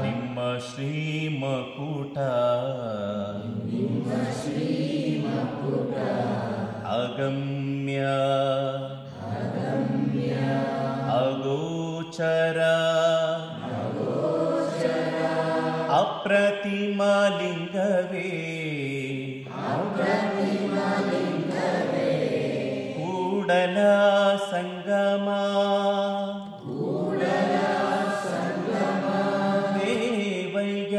ನಿಮ್ಮ ಶ್ರೀಮಕುಟ ಅಗಮ್ಯ ಅಗೋಚರ ಅಪ್ರತಿಮಲಿಂಗವೇ ಕೂಡಲ ಸಂಗಮ ದೇವಯ್ಯ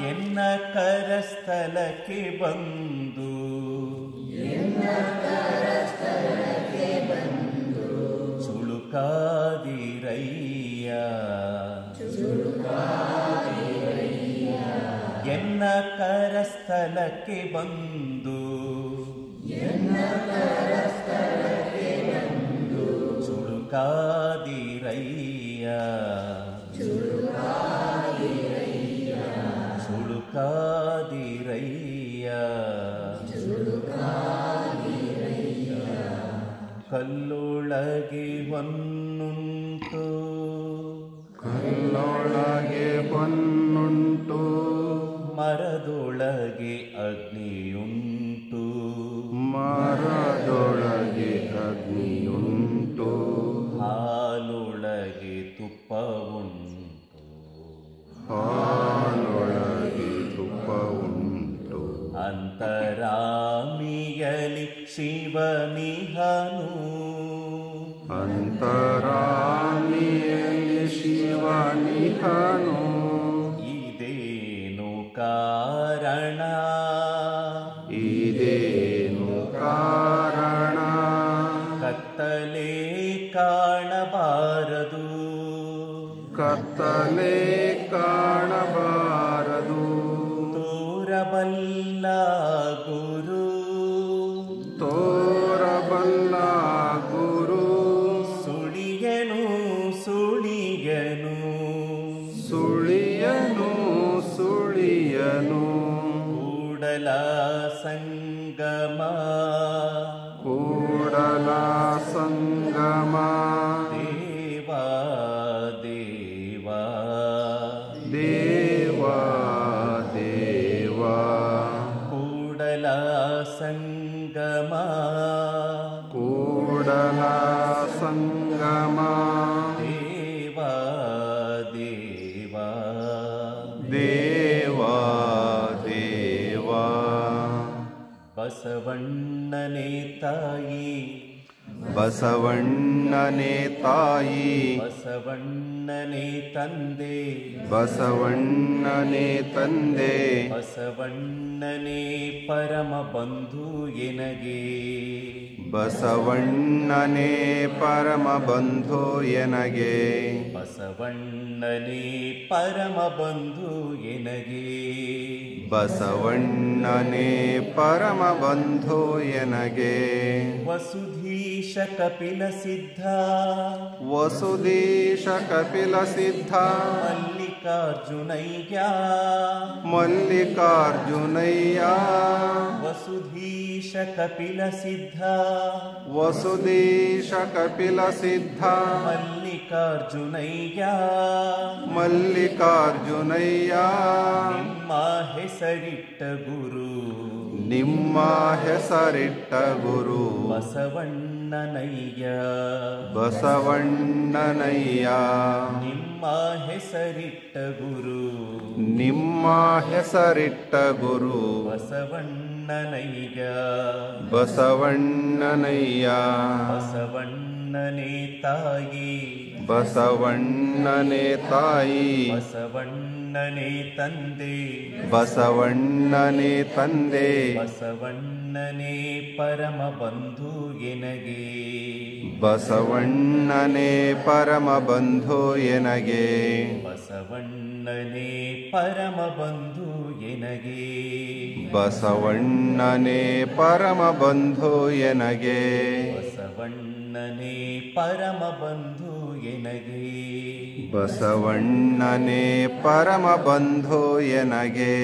ಎನ್ನ ಕರಸ್ಥಲಕ್ಕೆ ಬಂದು ಚುಳುಕಾದಿರಯ್ಯ ಎನ್ನ ಕರಸ್ಥಲಕ್ಕೆ ಬಂದು ಚುಳುಕಾದಿರಯ್ಯ ಚುಳುಕಾದಿರಯ್ಯ ಕಲ್ಲೊಳಗೆ ಹೊನ್ನುಂಟು ಕಲ್ಲೊಳಗೆ ಹೊನ್ನುಂಟು ಮರದೊಳಗೆ ಅಗ್ನಿಯುಂಟು ಮರದೊಳಗೆ ಅಗ್ನಿಯುಂಟು ಹಾಲೊಳಗೆ ತುಪ್ಪವುಂಟು ಹಾಲೊಳಗೆ ತುಪ್ಪವುಂಟು ಅಂತರಾಮಿಯಲಿ ಶಿವನಿಹನು ಅಂತರಾಮಿಯಲ್ಲಿ ಶಿವನಿಹನು ಇದೇನು ಕಾರಣ ಇದೇನು ಕಾರಣ ಕತ್ತಲೆ ಕಾಣಬಾರದು ಕತ್ತಲೆ ಕಾಣಬಾರದು ತೋರಬಲ್ಲ ಗುರು ತೋರಬಲ್ಲ ಗುರು ಸುಳಿಯನು ಸುಳಿಯನು ಸುಳಿಯನು ಸುಳಿಯನು ಕೂಡಲ ಸಂಗಮ ಕೂಡಲ ಸಂಗಮ ದೇವಾ ದೇವಾ ದೇವಾ ದೇವಾ ಕೂಡಲ ಸಂಗಮ ಕೂಡಲ ಸಂಗಮ ದೇವಾ ದೇವಾ ದೇವಾ ದೇವಾ ಬಸವಣ್ಣನೇ ತಾಯಿ ಬಸವಣ್ಣನೇ ತಾಯಿ ಬಸವಣ್ಣನೇ ತಂದೆ ಬಸವಣ್ಣನೇ ತಂದೆ ಬಸವಣ್ಣನೇ ಪರಮ ಬಂಧು ಎನಗೆ ಬಸವಣ್ಣನೇ ಪರಮ ಬಂಧು ಎನಗೆ ಬಸವಣ್ಣನೇ ಪರಮ ಬಂಧು ಎನಗೆ ಬಸವಣ್ಣನೇ ಪರಮ ಬಂಧು ಎನಗೆ ವಸುಧೀಶ ಕಪಿಲ ಸಿದ್ಧ ವಸುದೀಶ ಕಪಿಲ ಸಿದ್ಧ ಮಲ್ಲಿಕಾರ್ಜುನಯ್ಯ ಮಲ್ಲಿಕಾರ್ಜುನಯ್ಯ ವಸುಧೀಶ ಕಪಿಲ ಸಿದ್ಧ ವಸುದೀಶ ಕಪಿಲ ಸಿದ್ಧ ಮಲ್ಲಿಕಾರ್ಜುನಯ್ಯ ಮಲ್ಲಿಕಾರ್ಜುನಯ್ಯ ನಿಮ್ಮ ಹೆಸರಿಟ್ಟ ಗುರು ನಿಮ್ಮ ಹೆಸರಿಟ್ಟ ಗುರು ಬಸವಣ್ಣನಯ್ಯ ಬಸವಣ್ಣನಯ್ಯ ನಿಮ್ಮ ಹೆಸರಿಟ್ಟ ಗುರು ನಿಮ್ಮ ಹೆಸರಿಟ್ಟ ಗುರು ಬಸವಣ್ಣನಯ್ಯ ಬಸವಣ್ಣನಯ್ಯ ಬಸವಣ್ಣನೇ ತಾಯಿ ಬಸವಣ್ಣನೇ ತಾಯಿ ಬಸವಣ್ಣನೇ ತಂದೆ ಬಸವಣ್ಣನೇ ತಂದೆ ಬಸವಣ್ಣನೇ ಪರಮ ಬಂಧು ಎನಗೆ ಬಸವಣ್ಣನೇ ಪರಮ ಬಂಧು ಎನಗೆ ಬಸವಣ್ಣನೇ ಪರಮ ಬಂಧು ಎನಗೆ ಬಸವಣ್ಣನೇ ಪರಮ ಬಂಧು ಎನಗೆ ಬಸವಣ್ಣನೇ ಪರಮ ಬಂಧು ಎನಗೆ ಬಸವಣ್ಣನೇ ಪರಮ ಬಂಧು ಎನಗೆ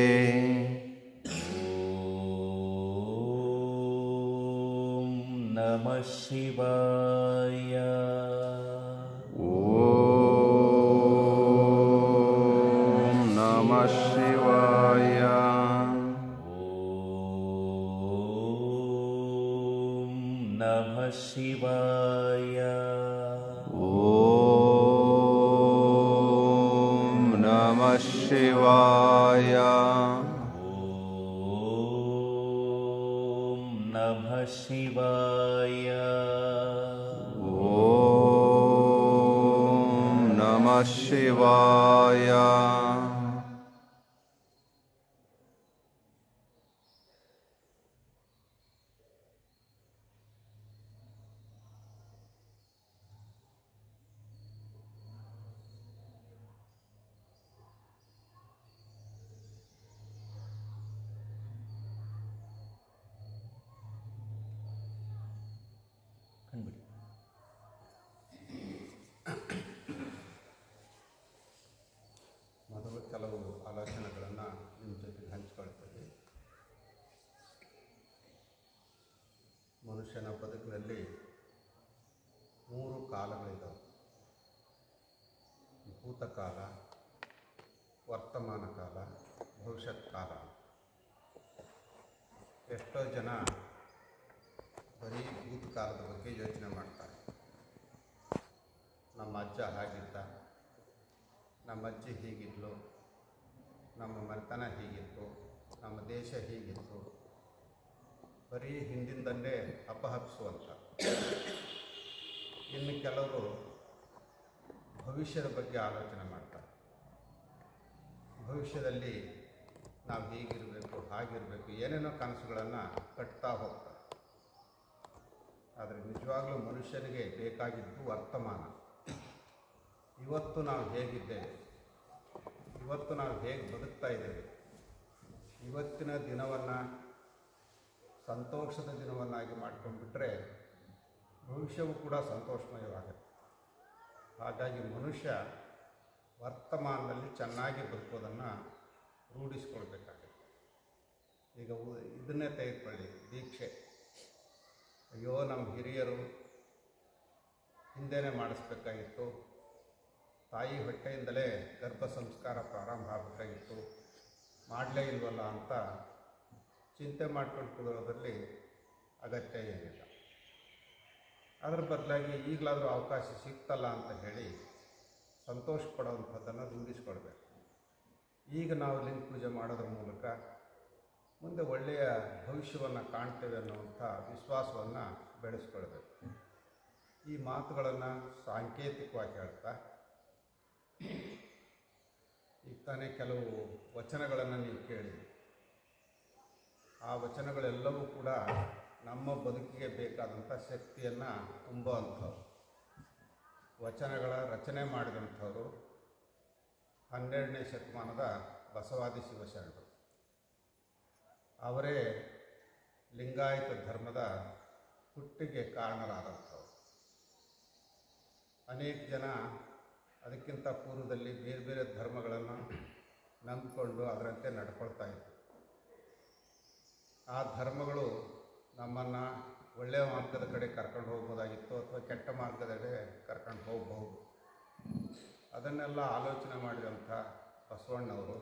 ಓಂ ನಮಃ ಶಿವಾಯ. ಓಂ ನಮಃ ಶಿವಾಯ. ಓಂ ನಮಃ ಶಿವಾಯ. ಓಂ ನಮಃ ಶಿವಾಯ. ಓಂ ನಮಃ ಶಿವಾಯ. ಓಂ ನಮಃ ಶಿವಾಯ. ಕಣ್ಬಿಡಿ. ಮೊದಲು ಕೆಲವು ಆಲೋಚನೆಗಳನ್ನು ನಿಮ್ಮ ಜೊತೆಗೆ ಹಂಚಿಕೊಳ್ತೀವಿ. ಮನುಷ್ಯನ ಬದುಕಿನಲ್ಲಿ 3 ಕಾಲಗಳಿದ್ದಾವೆ: ಭೂತಕಾಲ, ವರ್ತಮಾನ ಕಾಲ, ಭವಿಷ್ಯತ್ ಕಾಲ. ಎಷ್ಟೋ ಜನ ಬರೀ ಭೂತಕಾಲದ ಬಗ್ಗೆ ಯೋಚನೆ ಮಾಡ್ತಾರೆ. ನಮ್ಮ ಅಜ್ಜ ಹಾಗಿದ್ದ, ನಮ್ಮ ಅಜ್ಜಿ ಹೀಗಿದ್ಲು, ನಮ್ಮ ಮನೆತನ ಹೀಗಿತ್ತು, ನಮ್ಮ ದೇಶ ಹೀಗಿತ್ತು, ಬರೀ ಹಿಂದಿಂದಲೇ ಅಪಹರಿಸುವಂಥ. ಇನ್ನು ಕೆಲವರು ಭವಿಷ್ಯದ ಬಗ್ಗೆ ಆಲೋಚನೆ ಮಾಡ್ತಾರೆ. ಭವಿಷ್ಯದಲ್ಲಿ ನಾವು ಹೀಗಿರಬೇಕು, ಹಾಗಿರಬೇಕು, ಏನೇನೋ ಕನಸುಗಳನ್ನು ಕಟ್ತಾ ಹೋಗ್ತಾರೆ. ಆದರೆ ನಿಜವಾಗಲೂ ಮನುಷ್ಯನಿಗೆ ಬೇಕಾಗಿದ್ದು ವರ್ತಮಾನ. ಇವತ್ತು ನಾವು ಹೇಗಿದ್ದೇವೆ, ಇವತ್ತು ನಾವು ಹೇಗೆ ಬದುಕ್ತಾ ಇದ್ದೇವೆ, ಇವತ್ತಿನ ದಿನವನ್ನು ಸಂತೋಷದ ದಿನವನ್ನಾಗಿ ಮಾಡ್ಕೊಂಡ್ಬಿಟ್ರೆ ಭವಿಷ್ಯವು ಕೂಡ ಸಂತೋಷಮಯವಾಗುತ್ತೆ. ಹಾಗಾಗಿ ಮನುಷ್ಯ ವರ್ತಮಾನದಲ್ಲಿ ಚೆನ್ನಾಗಿ ಬದುಕೋದನ್ನು ರೂಢಿಸ್ಕೊಳ್ಬೇಕಾಗುತ್ತೆ. ಈಗ ಇದನ್ನೇ ತೆಗೆದುಕೊಳ್ಳಿ, ದೀಕ್ಷೆ. ಅಯ್ಯೋ, ನಮ್ಮ ಹಿರಿಯರು ಹಿಂದೆನೇ ಮಾಡಿಸ್ಬೇಕಾಗಿತ್ತು, ತಾಯಿ ಹೊಟ್ಟೆಯಿಂದಲೇ ಗರ್ಭ ಸಂಸ್ಕಾರ ಪ್ರಾರಂಭ ಆಗಬೇಕಾಗಿತ್ತು, ಮಾಡಲೇ ಇಲ್ವಲ್ಲ ಅಂತ ಚಿಂತೆ ಮಾಡ್ಕೊಂಡು ಕೂರೋದ್ರಲ್ಲಿ ಅಗತ್ಯ ಏನಿಲ್ಲ. ಅದರ ಬದಲಾಗಿ ಈಗಲಾದರೂ ಅವಕಾಶ ಸಿಗ್ತಲ್ಲ ಅಂತ ಹೇಳಿ ಸಂತೋಷ ಪಡೋವಂಥದ್ದನ್ನು ರೂಢಿಸ್ಕೊಳ್ಬೇಕು. ಈಗ ನಾವು ಲಿಂಗ ಪೂಜೆ ಮಾಡೋದ್ರ ಮೂಲಕ ಮುಂದೆ ಒಳ್ಳೆಯ ಭವಿಷ್ಯವನ್ನು ಕಾಣ್ತೇವೆ ಅನ್ನುವಂಥ ವಿಶ್ವಾಸವನ್ನು ಬೆಳೆಸ್ಕೊಳ್ಬೇಕು. ಈ ಮಾತುಗಳನ್ನು ಸಾಂಕೇತಿಕವಾಗಿ ಹೇಳ್ತಾ, ಈಗ ತಾನೇ ಕೆಲವು ವಚನಗಳನ್ನು ನೀವು ಕೇಳಿ, ಆ ವಚನಗಳೆಲ್ಲವೂ ಕೂಡ ನಮ್ಮ ಬದುಕಿಗೆ ಬೇಕಾದಂಥ ಶಕ್ತಿಯನ್ನು ತುಂಬುವಂಥವು. ವಚನಗಳ ರಚನೆ ಮಾಡಿದಂಥವರು 12ನೇ ಶತಮಾನದ ಬಸವಾದಿ ಶಿವಶರಣರು. ಅವರೇ ಲಿಂಗಾಯತ ಧರ್ಮದ ಹುಟ್ಟಿಗೆ ಕಾರಣರಾದಂಥವ್ರು. ಅನೇಕ ಜನ ಅದಕ್ಕಿಂತ ಪೂರ್ವದಲ್ಲಿ ಬೇರೆ ಬೇರೆ ಧರ್ಮಗಳನ್ನು ನಂಬಿಕೊಂಡು ಅದರಂತೆ ನಡ್ಕೊಳ್ತಾ ಇದ್ರು. ಆ ಧರ್ಮಗಳು ನಮ್ಮನ್ನು ಒಳ್ಳೆಯ ಮಾರ್ಗದ ಕಡೆ ಕರ್ಕೊಂಡು ಹೋಗ್ಬೋದಾಗಿತ್ತು, ಅಥವಾ ಕೆಟ್ಟ ಮಾರ್ಗದೆಡೆ ಕರ್ಕೊಂಡು ಹೋಗ್ಬೋದು. ಅದನ್ನೆಲ್ಲ ಆಲೋಚನೆ ಮಾಡಿದಂಥ ಬಸವಣ್ಣವರು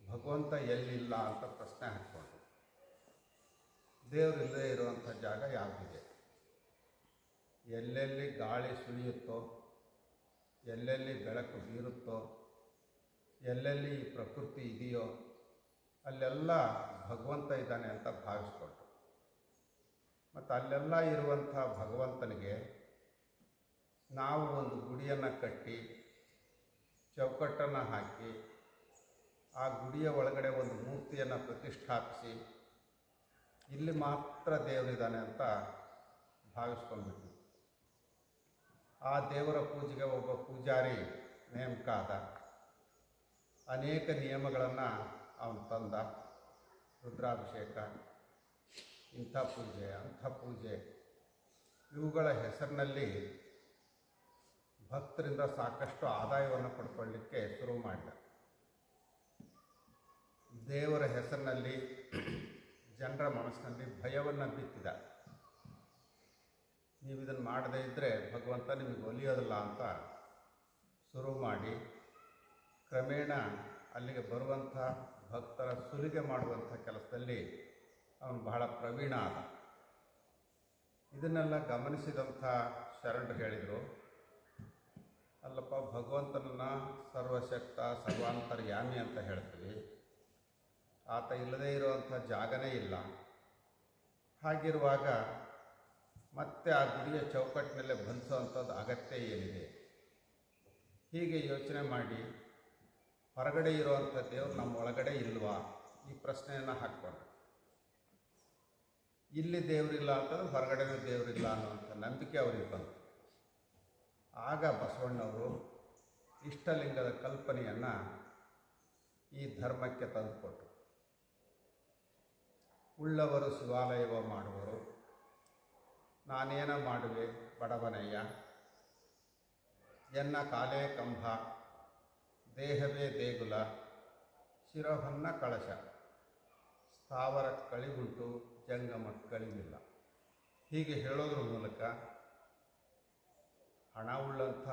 ಭಗವಂತ ಎಲ್ಲಿಲ್ಲ ಅಂತ ಪ್ರಶ್ನೆ ಹಾಕ್ಕೊಂಡು, ದೇವರಿಲ್ಲದೆ ಇರುವಂಥ ಜಾಗ ಯಾವುದಿದೆ? ಎಲ್ಲೆಲ್ಲಿ ಗಾಳಿ ಸುಳಿಯುತ್ತೋ, ಎಲ್ಲೆಲ್ಲಿ ಬೆಳಕು ಬೀರುತ್ತೋ, ಎಲ್ಲೆಲ್ಲಿ ಈ ಪ್ರಕೃತಿ ಇದೆಯೋ ಅಲ್ಲೆಲ್ಲ ಭಗವಂತ ಇದ್ದಾನೆ ಅಂತ ಭಾವಿಸ್ಕೊಂಡು, ಮತ್ತು ಅಲ್ಲೆಲ್ಲ ಇರುವಂಥ ಭಗವಂತನಿಗೆ ನಾವು ಒಂದು ಗುಡಿಯನ್ನು ಕಟ್ಟಿ ಚೌಕಟ್ಟನ್ನು ಹಾಕಿ ಆ ಗುಡಿಯ ಒಳಗಡೆ ಒಂದು ಮೂರ್ತಿಯನ್ನು ಪ್ರತಿಷ್ಠಾಪಿಸಿ ಇಲ್ಲಿ ಮಾತ್ರ ದೇವರಿದ್ದಾನೆ ಅಂತ ಭಾವಿಸ್ಕೊಂಡ್ಬಿಟ್ವಿ. ಆ ದೇವರ ಪೂಜೆಗೆ ಒಬ್ಬ ಪೂಜಾರಿ ನೇಮಕ ಆದ. ಅನೇಕ ನಿಯಮಗಳನ್ನು ಅವನು ತಂದ. ರುದ್ರಾಭಿಷೇಕ, ಇಂಥ ಪೂಜೆ, ಅಂಥ ಪೂಜೆ, ಇವುಗಳ ಹೆಸರಿನಲ್ಲಿ ಭಕ್ತರಿಂದ ಸಾಕಷ್ಟು ಆದಾಯವನ್ನು ಪಡ್ಕೊಳ್ಳಿಕ್ಕೆ ಶುರು ಮಾಡಿದ. ದೇವರ ಹೆಸರಿನಲ್ಲಿ ಜನರ ಮನಸ್ಸಿನಲ್ಲಿ ಭಯವನ್ನು ಬಿತ್ತಿದ. ಮಾಡದೇ ಇದ್ದರೆ ಭಗವಂತ ನಿಮಗೆ ಒಲಿಯೋದಿಲ್ಲ ಅಂತ ಶುರು ಮಾಡಿ ಕ್ರಮೇಣ ಅಲ್ಲಿಗೆ ಬರುವಂಥ ಭಕ್ತರ ಸುಲಿಗೆ ಮಾಡುವಂಥ ಕೆಲಸದಲ್ಲಿ ಅವನು ಬಹಳ ಪ್ರವೀಣ ಆದ. ಇದನ್ನೆಲ್ಲ ಗಮನಿಸಿದಂಥ ಶರಣರು ಹೇಳಿದರು, ಅಲ್ಲಪ್ಪ, ಭಗವಂತನನ್ನು ಸರ್ವಶಕ್ತ ಸರ್ವಾಂತರ್ಯಾಮಿ ಅಂತ ಹೇಳ್ತೀವಿ, ಆತ ಇಲ್ಲದೇ ಇರುವಂಥ ಜಾಗನೇ ಇಲ್ಲ. ಹಾಗಿರುವಾಗ ಮತ್ತೆ ಆ ಗುಡಿಯ ಚೌಕಟ್ಟಿನಲ್ಲೇ ಬಂಧಿಸುವಂಥದ್ದು ಅಗತ್ಯ ಏನಿದೆ? ಹೀಗೆ ಯೋಚನೆ ಮಾಡಿ ಹೊರಗಡೆ ಇರುವಂಥ ದೇವರು ನಮ್ಮ ಒಳಗಡೆ ಇಲ್ವಾ ಈ ಪ್ರಶ್ನೆಯನ್ನು ಹಾಕ್ಕೊಂಡು, ಇಲ್ಲಿ ದೇವರಿಲ್ಲ ಅಂತಂದ್ರೆ ಹೊರಗಡೆನೂ ದೇವರಿಲ್ಲ ಅನ್ನುವಂಥ ನಂಬಿಕೆ ಅವರಿಗೆ ಬಂತು. ಆಗ ಬಸವಣ್ಣವರು ಇಷ್ಟಲಿಂಗದ ಕಲ್ಪನೆಯನ್ನು ಈ ಧರ್ಮಕ್ಕೆ ತಂದುಕೊಟ್ಟರು. ಉಳ್ಳವರು ಶಿವಾಲಯವ ಮಾಡುವರು, ನಾನೇನ ಮಾಡುವೆ ಬಡವನಯ್ಯ, ಎನ್ನ ಕಾಲೇ ಕಂಬ, ದೇಹವೇ ದೇಗುಲ, ಶಿರಹೊನ್ನ ಕಳಶ, ಸ್ಥಾವರ ಕಳಿಗುಂಟು ಜಂಗಮ ಕಳಿವಿಲ್ಲ. ಹೀಗೆ ಹೇಳೋದ್ರ ಮೂಲಕ ಹಣ ಉಳ್ಳಂಥ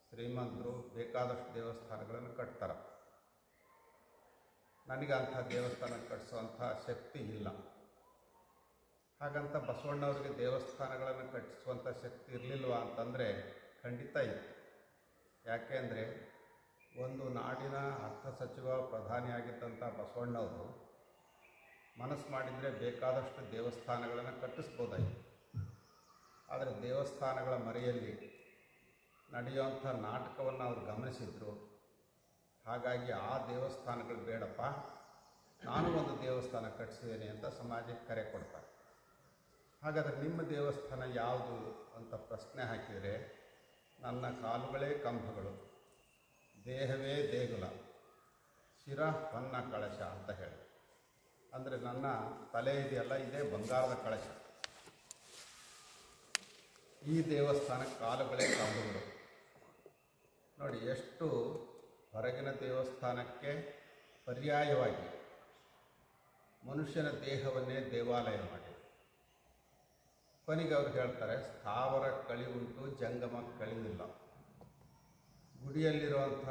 ಶ್ರೀಮಂತರು ಬೇಕಾದಷ್ಟು ದೇವಸ್ಥಾನಗಳನ್ನು ಕಟ್ತಾರೆ. ನನಗೆ ಅಂಥ ದೇವಸ್ಥಾನ ಕಟ್ಟಿಸುವಂಥ ಶಕ್ತಿ ಇಲ್ಲ. ಹಾಗಂತ ಬಸವಣ್ಣವ್ರಿಗೆ ದೇವಸ್ಥಾನಗಳನ್ನು ಕಟ್ಟಿಸುವಂಥ ಶಕ್ತಿ ಇರಲಿಲ್ವಾ ಅಂತಂದರೆ ಖಂಡಿತ ಇತ್ತು. ಯಾಕೆಂದರೆ ಒಂದು ನಾಡಿನ ಅರ್ಥ ಸಚಿವ ಪ್ರಧಾನಿಯಾಗಿದ್ದಂಥ ಬಸವಣ್ಣವರು ಮನಸ್ಸು ಮಾಡಿದರೆ ಬೇಕಾದಷ್ಟು ದೇವಸ್ಥಾನಗಳನ್ನು ಕಟ್ಟಿಸ್ಬೋದಾಗಿತ್ತು. ಆದರೆ ದೇವಸ್ಥಾನಗಳ ಮರೆಯಲ್ಲಿ ನಡೆಯುವಂಥ ನಾಟಕವನ್ನು ಅವರು ಗಮನಿಸಿದರು. ಹಾಗಾಗಿ ಆ ದೇವಸ್ಥಾನಗಳು ಬೇಡಪ್ಪ, ನಾನು ಒಂದು ದೇವಸ್ಥಾನ ಕಟ್ಟಿಸಿದ್ದೇನೆ ಅಂತ ಸಮಾಜಕ್ಕೆ ಕರೆ ಕೊಡ್ತಾರೆ. ಹಾಗಾದರೆ ನಿಮ್ಮ ದೇವಸ್ಥಾನ ಯಾವುದು ಅಂತ ಪ್ರಶ್ನೆ ಹಾಕಿದರೆ, ನನ್ನ ಕಾಲುಗಳೇ ಕಂಬಗಳು, ದೇಹವೇ ದೇಗುಲ, ಶಿರ ಹೊನ್ನ ಕಳಶ ಅಂತ ಹೇಳಿ. ಅಂದರೆ ನನ್ನ ತಲೆ ಇದೆಯಲ್ಲ, ಇದೇ ಬಂಗಾರದ ಕಳಶ. ಈ ದೇವಸ್ಥಾನಕ್ಕೆ ಕಾಲುಗಳೇ ಕಂಬಗಳು. ನೋಡಿ, ಎಷ್ಟು ಹೊರಗಿನ ದೇವಸ್ಥಾನಕ್ಕೆ ಪರ್ಯಾಯವಾಗಿ ಮನುಷ್ಯನ ದೇಹವನ್ನೇ ದೇವಾಲಯ ಮಾಡಿ. ಕೊನೆಗೆ ಅವ್ರು ಹೇಳ್ತಾರೆ, ಸ್ಥಾವರ ಕಳಿವುಂಟು ಜಂಗಮ ಕಳಿವಿಲ್ಲ. ಗುಡಿಯಲ್ಲಿರುವಂಥ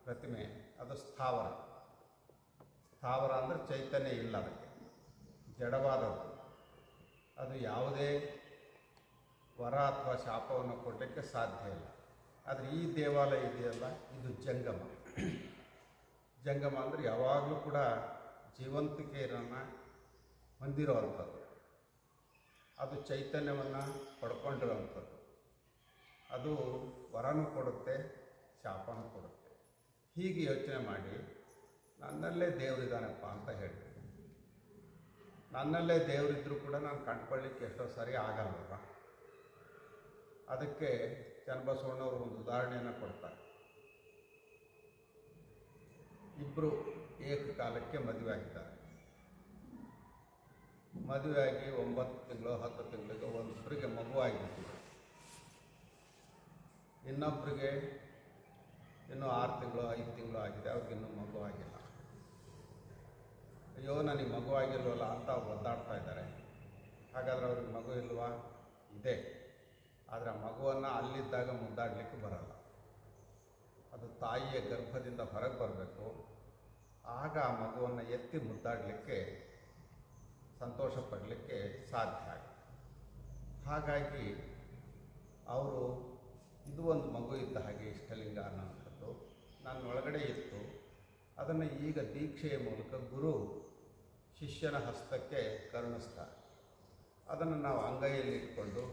ಪ್ರತಿಮೆ ಅದು ಸ್ಥಾವರ. ಸ್ಥಾವರ ಅಂದರೆ ಚೈತನ್ಯ ಇಲ್ಲ, ಅದಕ್ಕೆ ಜಡವಾದದ್ದು. ಅದು ಯಾವುದೇ ವರ ಅಥವಾ ಶಾಪವನ್ನು ಕೊಡಲಿಕ್ಕೆ ಸಾಧ್ಯ ಇಲ್ಲ. ಆದರೆ ಈ ದೇವಾಲಯ ಇದೆಯಲ್ಲ, ಇದು ಜಂಗಮ. ಜಂಗಮ ಅಂದರೆ ಯಾವಾಗಲೂ ಕೂಡ ಜೀವಂತಿಕೆಯನ್ನು ಹೊಂದಿರುವಂಥದ್ದು. ಅದು ಚೈತನ್ಯವನ್ನು ಪಡ್ಕೊಂಡಿರುವಂಥದ್ದು. ಅದು ವರನೂ ಕೊಡುತ್ತೆ, ಶಾಪನೂ ಕೊಡುತ್ತೆ. ಹೀಗೆ ಯೋಚನೆ ಮಾಡಿ ನನ್ನಲ್ಲೇ ದೇವರಿದ್ದಾನಪ್ಪ ಅಂತ ಹೇಳಿ. ನನ್ನಲ್ಲೇ ದೇವರಿದ್ದರೂ ಕೂಡ ನಾನು ಕಂಡುಕೊಳ್ಳಿಕ್ಕೆ ಎಷ್ಟೋ ಸರಿ ಆಗಲ್ವಲ್ಲ. ಅದಕ್ಕೆ ಚನ್ನಬಸವಣ್ಣವರು ಒಂದು ಉದಾಹರಣೆಯನ್ನು ಕೊಡ್ತಾರೆ. ಇಬ್ಬರು ಏಕಕಾಲಕ್ಕೆ ಮದುವೆ ಆಗಿದ್ದಾರೆ. ಮದುವೆಯಾಗಿ 9 ತಿಂಗಳು 10 ತಿಂಗಳಿಗೆ ಒಬ್ಬರಿಗೆ ಮಗು ಆಗಿಬಿಟ್ಟಿದೆ. ಇನ್ನೊಬ್ಬರಿಗೆ ಇನ್ನೂ 6 ತಿಂಗಳು 5 ತಿಂಗಳು ಆಗಿದೆ, ಅವ್ರಿಗಿನ್ನೂ ಮಗು ಆಗಿಲ್ಲ. ಅಯ್ಯೋ, ನನಗೆ ಮಗು ಆಗಿಲ್ವಲ್ಲ ಅಂತ ಅವ್ರು ಒದ್ದಾಡ್ತಾ ಇದ್ದಾರೆ. ಹಾಗಾದರೆ ಅವ್ರಿಗೆ ಮಗು ಇಲ್ವಾ? ಇದೆ. ಆದರೆ ಆ ಮಗುವನ್ನು ಅಲ್ಲಿದ್ದಾಗ ಮುದ್ದಾಡಲಿಕ್ಕೆ ಬರಲ್ಲ. ಅದು ತಾಯಿಯ ಗರ್ಭದಿಂದ ಹೊರಗೆ ಬರಬೇಕು. ಆಗ ಆ ಮಗುವನ್ನು ಎತ್ತಿ ಮುದ್ದಾಡಲಿಕ್ಕೆ, ಸಂತೋಷ ಪಡಲಿಕ್ಕೆ ಸಾಧ್ಯ ಆಗುತ್ತೆ. ಹಾಗಾಗಿ ಅವರು ಇದು ಒಂದು ಮಗು ಇದ್ದ ಹಾಗೆ ಇಷ್ಟಲಿಂಗ ಅನ್ನೋಂಥದ್ದು ನನ್ನ ಒಳಗಡೆ ಇತ್ತು. ಅದನ್ನು ಈಗ ದೀಕ್ಷೆಯ ಮೂಲಕ ಗುರು ಶಿಷ್ಯನ ಹಸ್ತಕ್ಕೆ ಕರುಣಿಸ್ತಾರೆ. ಅದನ್ನು ನಾವು ಅಂಗೈಯಲ್ಲಿ ಇಟ್ಕೊಂಡು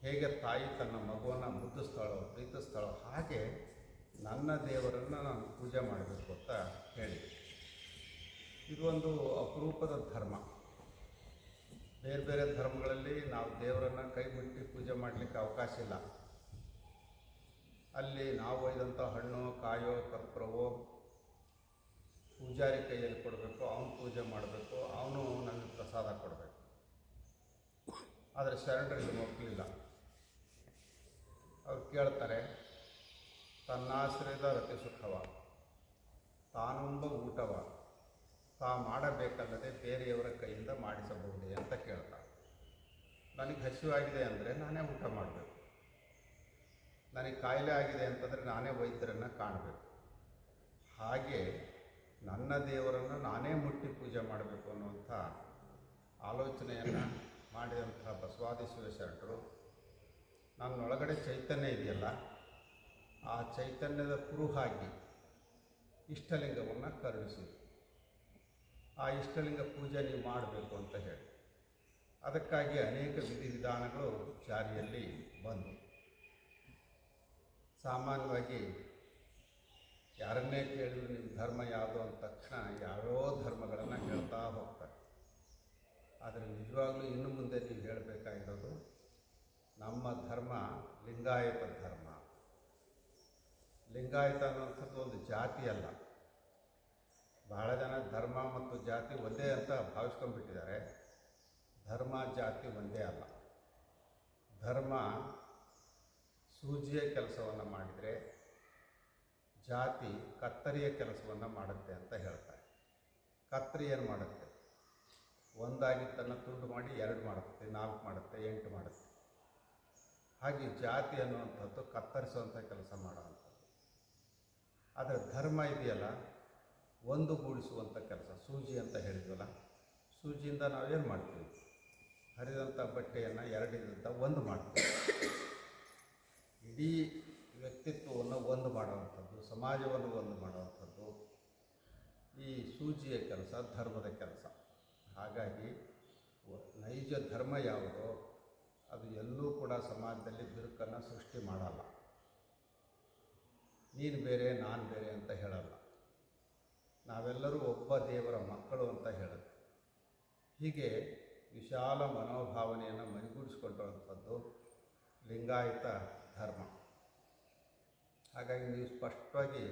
ಹೇಗೆ ತಾಯಿ ತನ್ನ ಮಗುವನ್ನು ಮುದ್ದಿಸ್ತಾಳೋ ಪ್ರೀತಿಸ್ತಾಳೋ ಹಾಗೆ ನನ್ನ ದೇವರನ್ನು ನಾನು ಪೂಜೆ ಮಾಡಬೇಕು ಅಂತ ಹೇಳಿ. ಇದು ಒಂದು ಅಪರೂಪದ ಧರ್ಮ. ಬೇರೆ ಬೇರೆ ಧರ್ಮಗಳಲ್ಲಿ ನಾವು ದೇವರನ್ನು ಕೈ ಮುಟ್ಟಿ ಪೂಜೆ ಮಾಡಲಿಕ್ಕೆ ಅವಕಾಶ ಇಲ್ಲ. ಅಲ್ಲಿ ನಾವು ಒಯ್ದಂಥ ಹಣ್ಣು ಕಾಯೋ ಕರ್ಪೂರವೋ ಪೂಜಾರಿ ಕೈಯಲ್ಲಿ ಕೊಡಬೇಕು, ಅವನು ಪೂಜೆ ಮಾಡಬೇಕು, ಅವನು ನಮಗೆ ಪ್ರಸಾದ ಕೊಡಬೇಕು. ಆದರೆ ಶರಣರಿಗೆ ಒಪ್ಪಲಿಲ್ಲ. ಅವ್ರು ಕೇಳ್ತಾರೆ, ತನ್ನಾಶ್ರಯದ ರತಿ ಸುಖವ, ತಾನುಂಬ ಊಟವ ತಾ ಮಾಡಬೇಕಲ್ಲದೆ ಬೇರೆಯವರ ಕೈಯಿಂದ ಮಾಡಿಸಬಹುದೇ ಅಂತ ಕೇಳ್ತಾರೆ. ನನಗೆ ಹಸಿವಾಗಿದೆ ಅಂದರೆ ನಾನೇ ಊಟ ಮಾಡಬೇಕು. ನನಗೆ ಕಾಯಿಲೆ ಆಗಿದೆ ಅಂತಂದರೆ ನಾನೇ ವೈದ್ಯರನ್ನು ಕಾಣಬೇಕು. ಹಾಗೆ ನನ್ನ ದೇವರನ್ನು ನಾನೇ ಮುಟ್ಟಿ ಪೂಜೆ ಮಾಡಬೇಕು ಅನ್ನುವಂಥ ಆಲೋಚನೆಯನ್ನು ಮಾಡಿದಂಥ ಬಸವಾದಿ ಶಿವಶರಣರು ನನ್ನೊಳಗಡೆ ಚೈತನ್ಯ ಇದೆಯಲ್ಲ, ಆ ಚೈತನ್ಯದ ಕುರುಹಾಗಿ ಇಷ್ಟಲಿಂಗವನ್ನು ಕರುಣಿಸಿದರು. ಆ ಇಷ್ಟಲಿಂಗ ಪೂಜೆ ನೀವು ಮಾಡಬೇಕು ಅಂತ ಹೇಳಿ ಅದಕ್ಕಾಗಿ ಅನೇಕ ವಿಧಿವಿಧಾನಗಳು ಜಾರಿಯಲ್ಲಿ ಬಂದವು. ಸಾಮಾನ್ಯವಾಗಿ ಯಾರನ್ನೇ ಕೇಳಿದ್ರು ನಿಮ್ಮ ಧರ್ಮ ಯಾವುದು ಅಂದ ತಕ್ಷಣ ಯಾವ್ಯಾವ ಧರ್ಮಗಳನ್ನು ಹೇಳ್ತಾ ಹೋಗ್ತಾರೆ. ಆದರೆ ನಿಜವಾಗ್ಲೂ ಇನ್ನು ಮುಂದೆ ನೀವು ಹೇಳಬೇಕಾಗಿರೋದು ನಮ್ಮ ಧರ್ಮ ಲಿಂಗಾಯತ ಧರ್ಮ. ಲಿಂಗಾಯತ ಅನ್ನೋಂಥದ್ದು ಒಂದು ಜಾತಿ ಅಲ್ಲ. ಬಹಳ ಜನ ಧರ್ಮ ಮತ್ತು ಜಾತಿ ಒಂದೇ ಅಂತ ಭಾವಿಸ್ಕೊಂಡ್ಬಿಟ್ಟಿದ್ದಾರೆ. ಧರ್ಮ ಜಾತಿ ಒಂದೇ ಅಲ್ಲ. ಧರ್ಮ ಸೂಜಿಯ ಕೆಲಸವನ್ನು ಮಾಡಿದರೆ ಜಾತಿ ಕತ್ತರಿಯ ಕೆಲಸವನ್ನು ಮಾಡುತ್ತೆ ಅಂತ ಹೇಳ್ತಾರೆ. ಕತ್ತರಿ ಏನು ಮಾಡುತ್ತೆ? ಒಂದಾಗಿ ತನ್ನ ತುಂಡು ಮಾಡಿ 2 ಮಾಡುತ್ತೆ, 4 ಮಾಡುತ್ತೆ, 8 ಮಾಡುತ್ತೆ. ಹಾಗೆ ಜಾತಿ ಅನ್ನುವಂಥದ್ದು ಕತ್ತರಿಸುವಂಥ ಕೆಲಸ ಮಾಡುವಂಥದ್ದು. ಆದರೆ ಧರ್ಮ ಇದೆಯಲ್ಲ, ಒಂದುಗೂಡಿಸುವಂಥ ಕೆಲಸ. ಸೂಜಿ ಅಂತ ಹೇಳಿದ್ವಲ್ಲ, ಸೂಜಿಯಿಂದ ನಾವೇನು ಮಾಡ್ತೀವಿ? ಹರಿದಂಥ ಬಟ್ಟೆಯನ್ನು 2 ಒಂದು ಮಾಡ್ತೀವಿ. ಇಡೀ ವ್ಯಕ್ತಿತ್ವವನ್ನು ಒಂದು ಮಾಡುವಂಥದ್ದು, ಸಮಾಜವನ್ನು ಒಂದು ಮಾಡುವಂಥದ್ದು ಈ ಸೂಜಿಯ ಕೆಲಸ, ಧರ್ಮದ ಕೆಲಸ. ಹಾಗಾಗಿ ನೈಜ ಧರ್ಮ ಯಾವುದೋ ಅದು ಎಲ್ಲೂ ಕೂಡ ಸಮಾಜದಲ್ಲಿ ಬಿರುಕನ್ನು ಸೃಷ್ಟಿ ಮಾಡಲ್ಲ. ನೀನು ಬೇರೆ ನಾನು ಬೇರೆ ಅಂತ ಹೇಳಲ್ಲ. ನಾವೆಲ್ಲರೂ ಒಬ್ಬ ದೇವರ ಮಕ್ಕಳು ಅಂತ ಹೇಳುತ್ತೆ. ಹೀಗೆ ವಿಶಾಲ ಮನೋಭಾವನೆಯನ್ನು ಮೈಗೂಡಿಸ್ಕೊಂಡಿರುವಂಥದ್ದು ಲಿಂಗಾಯತ ಧರ್ಮ. ಹಾಗಾಗಿ ನೀವು ಸ್ಪಷ್ಟವಾಗಿ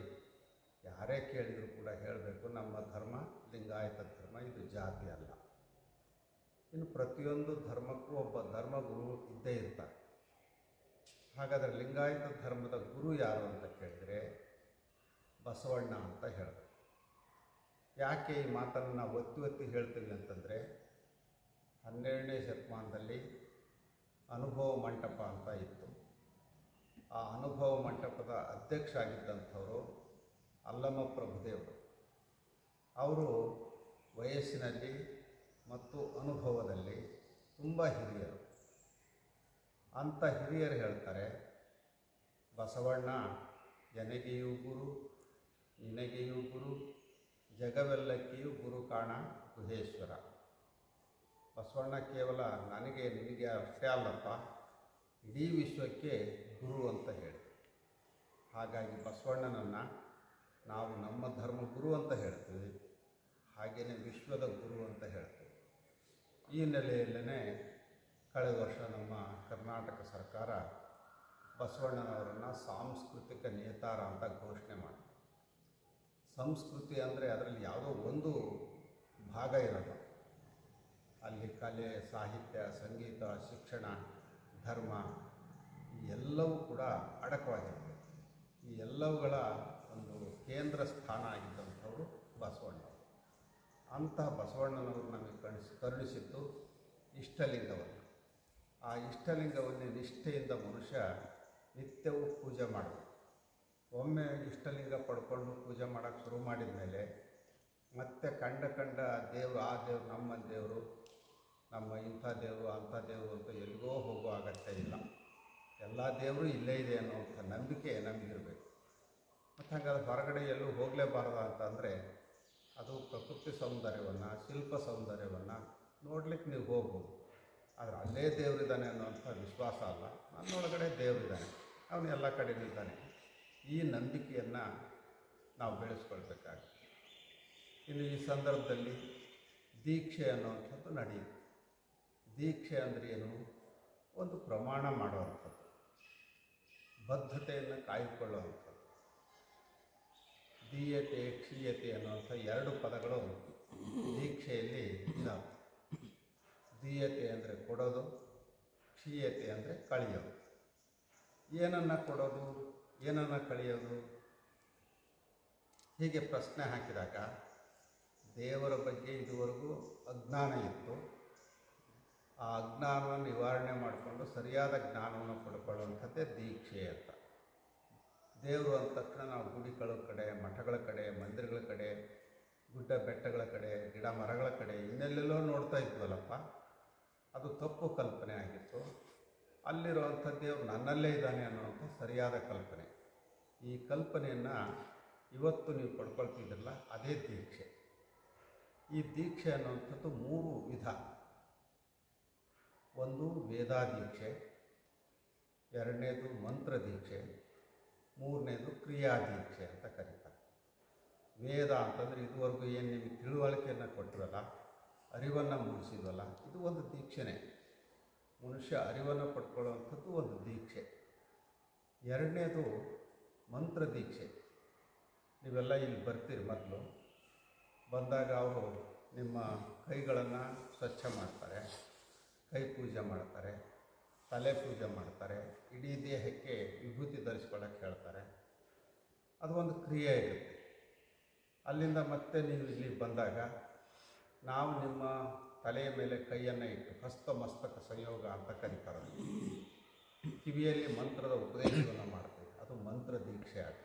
ಯಾರೇ ಕೇಳಿದರೂ ಕೂಡ ಹೇಳಬೇಕು, ನಮ್ಮ ಧರ್ಮ ಲಿಂಗಾಯತ ಧರ್ಮ, ಇದು ಜಾತಿ ಅಲ್ಲ. ಇನ್ನು ಪ್ರತಿಯೊಂದು ಧರ್ಮಕ್ಕೂ ಒಬ್ಬ ಧರ್ಮಗುರು ಇದ್ದೇ ಇರ್ತಾರೆ. ಹಾಗಾದರೆ ಲಿಂಗಾಯತ ಧರ್ಮದ ಗುರು ಯಾರು ಅಂತ ಕೇಳಿದರೆ ಬಸವಣ್ಣ ಅಂತ ಹೇಳಬೇಕು. ಯಾಕೆ ಈ ಮಾತನ್ನು ನಾವು ಒತ್ತಿ ಒತ್ತಿ ಹೇಳ್ತೀವಿ ಅಂತಂದರೆ 12ನೇ ಶತಮಾನದಲ್ಲಿ ಅನುಭವ ಮಂಟಪ ಅಂತ ಇತ್ತು. ಆ ಅನುಭವ ಮಂಟಪದ ಅಧ್ಯಕ್ಷ ಆಗಿದ್ದಂಥವರು ಅಲ್ಲಮ ಪ್ರಭುದೇವರು. ಅವರು ವಯಸ್ಸಿನಲ್ಲಿ ಮತ್ತು ಅನುಭವದಲ್ಲಿ ತುಂಬ ಹಿರಿಯರು. ಅಂಥ ಹಿರಿಯರು ಹೇಳ್ತಾರೆ, ಬಸವಣ್ಣ ನನಗೆಯೂ ಗುರು, ನಿನಗೆಯೂ ಗುರು, ಜಗವೆಲ್ಲಕ್ಕೆಯೂ ಗುರು ಕಾಣ ಗುಹೇಶ್ವರ. ಬಸವಣ್ಣ ಕೇವಲ ನನಗೆ ನಿನಗೆ ಅಷ್ಟೇ ಅಲ್ಲಪ್ಪ, ಇಡೀ ವಿಶ್ವಕ್ಕೆ ಗುರು ಅಂತ ಹೇಳಿ. ಹಾಗಾಗಿ ಬಸವಣ್ಣನನ್ನು ನಾವು ನಮ್ಮ ಧರ್ಮ ಗುರು ಅಂತ ಹೇಳ್ತೀವಿ, ಹಾಗೆಯೇ ವಿಶ್ವದ ಗುರು ಅಂತ ಹೇಳ್ತೀವಿ. ಈ ನೆಲೆಯಲ್ಲೇ ಕಳೆದ ವರ್ಷ ನಮ್ಮ ಕರ್ನಾಟಕ ಸರ್ಕಾರ ಬಸವಣ್ಣನವರನ್ನು ಸಾಂಸ್ಕೃತಿಕ ನೇತಾರ ಅಂತ ಘೋಷಣೆ ಮಾಡಿದೆ. ಸಂಸ್ಕೃತಿ ಅಂದರೆ ಅದರಲ್ಲಿ ಯಾವುದೋ ಒಂದು ಭಾಗ ಇರೋದು. ಅಲ್ಲಿ ಕಲೆ, ಸಾಹಿತ್ಯ, ಸಂಗೀತ, ಶಿಕ್ಷಣ, ಧರ್ಮ ಈ ಎಲ್ಲವೂ ಕೂಡ ಅಡಕವಾಗಿರುತ್ತೆ. ಈ ಎಲ್ಲವುಗಳ ಒಂದು ಕೇಂದ್ರ ಸ್ಥಾನ ಆಗಿದ್ದಂಥವರು ಬಸವಣ್ಣವರು. ಅಂತಹ ಬಸವಣ್ಣನವರು ನಮಗೆ ಕರುಣಿಸಿದ್ದು ಇಷ್ಟಲಿಂಗವನ್ನು. ಆ ಇಷ್ಟಲಿಂಗವನ್ನೇ ನಿಷ್ಠೆಯಿಂದ ಮನುಷ್ಯ ನಿತ್ಯವೂ ಪೂಜೆ ಮಾಡಬೇಕು. ಒಮ್ಮೆ ಇಷ್ಟಲಿಂಗ ಪಡ್ಕೊಂಡು ಪೂಜೆ ಮಾಡೋಕ್ಕೆ ಶುರು ಮಾಡಿದ ಮೇಲೆ ಮತ್ತೆ ಕಂಡ ದೇವರು, ಆ ದೇವರು ನಮ್ಮ ದೇವರು, ನಮ್ಮ ಇಂಥ ದೇವರು ಅಂಥ ದೇವರು ಅಂತ ಎಲ್ಲಿಗೋ ಹೋಗೋ ಅಗತ್ಯ ಇಲ್ಲ. ಎಲ್ಲ ದೇವರು ಇಲ್ಲೇ ಇದೆ ಅನ್ನೋಂಥ ನಂಬಿಕೆ ನಮಗಿರಬೇಕು. ಮತ್ತು ಹಾಗಾದ್ರೆ ಹೊರಗಡೆ ಎಲ್ಲೂ ಹೋಗಲೇಬಾರ್ದು ಅಂತಂದರೆ ಅದು ಪ್ರಕೃತಿ ಸೌಂದರ್ಯವನ್ನು, ಶಿಲ್ಪ ಸೌಂದರ್ಯವನ್ನು ನೋಡ್ಲಿಕ್ಕೆ ನೀವು ಹೋಗ್ಬೋದು. ಆದರೆ ಅಲ್ಲೇ ದೇವರಿದ್ದಾನೆ ಅನ್ನೋಂಥ ವಿಶ್ವಾಸ ಅಲ್ಲ. ನನ್ನೊಳಗಡೆ ದೇವರಿದ್ದಾನೆ, ಅವನು ಎಲ್ಲ ಕಡೆಯೂ ಇದ್ದಾನೆ. ಈ ನಂಬಿಕೆಯನ್ನು ನಾವು ಬೆಳೆಸ್ಕೊಳ್ಬೇಕಾಗುತ್ತೆ. ಇನ್ನು ಈ ಸಂದರ್ಭದಲ್ಲಿ ದೀಕ್ಷೆ ಅನ್ನುವಂಥದ್ದು ನಡೆಯುತ್ತೆ. ದೀಕ್ಷೆ ಅಂದರೆ ಏನು? ಒಂದು ಪ್ರಮಾಣ ಮಾಡುವಂಥದ್ದು, ಬದ್ಧತೆಯನ್ನು ಕಾಯ್ದುಕೊಳ್ಳುವಂಥದ್ದು. ದೀಯತೆ, ಕ್ಷೀಯತೆ ಅನ್ನುವಂಥ 2 ಪದಗಳು ದೀಕ್ಷೆಯಲ್ಲಿ ಇದ್ದಾವೆ. ದೀಯತೆ ಅಂದರೆ ಕೊಡೋದು, ಕ್ಷೀಯತೆ ಅಂದರೆ ಕಳೆಯೋದು. ಏನನ್ನು ಕೊಡೋದು, ಏನನ್ನು ಕಳೆಯೋದು? ಹೀಗೆ ಪ್ರಶ್ನೆ ಹಾಕಿದಾಗ ದೇವರ ಬಗ್ಗೆ ಇದುವರೆಗೂ ಅಜ್ಞಾನ ಇತ್ತು. ಆ ಅಜ್ಞಾನವನ್ನು ನಿವಾರಣೆ ಮಾಡಿಕೊಂಡು ಸರಿಯಾದ ಜ್ಞಾನವನ್ನು ಪಡ್ಕೊಳ್ಳುವಂಥದ್ದೇ ದೀಕ್ಷೆ ಅಂತ. ದೇವರು ಅಂದ ತಕ್ಷಣ ನಾವು ಗುಡಿಗಳ ಕಡೆ, ಮಠಗಳ ಕಡೆ, ಮಂದಿರಗಳ ಕಡೆ, ಗುಡ್ಡ ಬೆಟ್ಟಗಳ ಕಡೆ, ಗಿಡ ಮರಗಳ ಕಡೆ ಇನ್ನೆಲ್ಲೆಲ್ಲೋ ನೋಡ್ತಾ ಇದ್ವಲ್ಲಪ್ಪ, ಅದು ತಪ್ಪು ಕಲ್ಪನೆ ಆಗಿತ್ತು. ಅಲ್ಲಿರುವಂಥ ದೇವರು ನನ್ನಲ್ಲೇ ಇದ್ದಾನೆ ಅನ್ನುವಂಥ ಸರಿಯಾದ ಕಲ್ಪನೆ. ಈ ಕಲ್ಪನೆಯನ್ನು ಇವತ್ತು ನೀವು ಪಡ್ಕೊಳ್ತಿದ್ರಲ್ಲ, ಅದೇ ದೀಕ್ಷೆ. ಈ ದೀಕ್ಷೆ ಅನ್ನುವಂಥದ್ದು 3 ವಿಧ. ಒಂದು ವೇದಾದೀಕ್ಷೆ, 2ನೇದು ಮಂತ್ರ ದೀಕ್ಷೆ, 3ನೇದು ಕ್ರಿಯಾದೀಕ್ಷೆ ಅಂತ ಕರೀತಾರೆ. ವೇದ ಅಂತಂದರೆ ಇದುವರೆಗೂ ಏನು ನಿಮಗೆ ತಿಳುವಳಿಕೆಯನ್ನು ಕೊಟ್ಟಿರಲ್ಲ, ಅರಿವನ್ನು ಮೂಡಿಸಿದ್ವಲ್ಲ, ಇದು ಒಂದು ದೀಕ್ಷೆನೇ. ಮನುಷ್ಯ ಅರಿವನ್ನು ಪಡ್ಕೊಳ್ಳುವಂಥದ್ದು ಒಂದು ದೀಕ್ಷೆ. 2ನೇದು ಮಂತ್ರ ದೀಕ್ಷೆ. ನೀವೆಲ್ಲ ಇಲ್ಲಿ ಬರ್ತೀರಿ, ಮೊದಲು ಬಂದಾಗ ಅವರು ನಿಮ್ಮ ಕೈಗಳನ್ನು ಸ್ವಚ್ಛ ಮಾಡ್ತಾರೆ, ಕೈ ಪೂಜೆ ಮಾಡ್ತಾರೆ, ತಲೆ ಪೂಜೆ ಮಾಡ್ತಾರೆ, ಇಡೀ ದೇಹಕ್ಕೆ ವಿಭೂತಿ ಧರಿಸ್ಕೊಳ್ಳೋಕ್ಕೆ ಹೇಳ್ತಾರೆ. ಅದು ಒಂದು ಕ್ರಿಯೆ ಇರುತ್ತೆ. ಅಲ್ಲಿಂದ ಮತ್ತೆ ನೀವು ಇಲ್ಲಿ ಬಂದಾಗ ನಾವು ನಿಮ್ಮ ತಲೆಯ ಮೇಲೆ ಕೈಯನ್ನು ಇಟ್ಟು ಹಸ್ತಮಸ್ತಕ ಸಂಯೋಗ ಅಂತ ಕರೀತಾರೆ. ಕಿವಿಯಲ್ಲಿ ಮಂತ್ರದ ಉಪದೇಶವನ್ನು ಮಾಡ್ತೀವಿ, ಅದು ಮಂತ್ರ ದೀಕ್ಷೆ ಆಗುತ್ತೆ.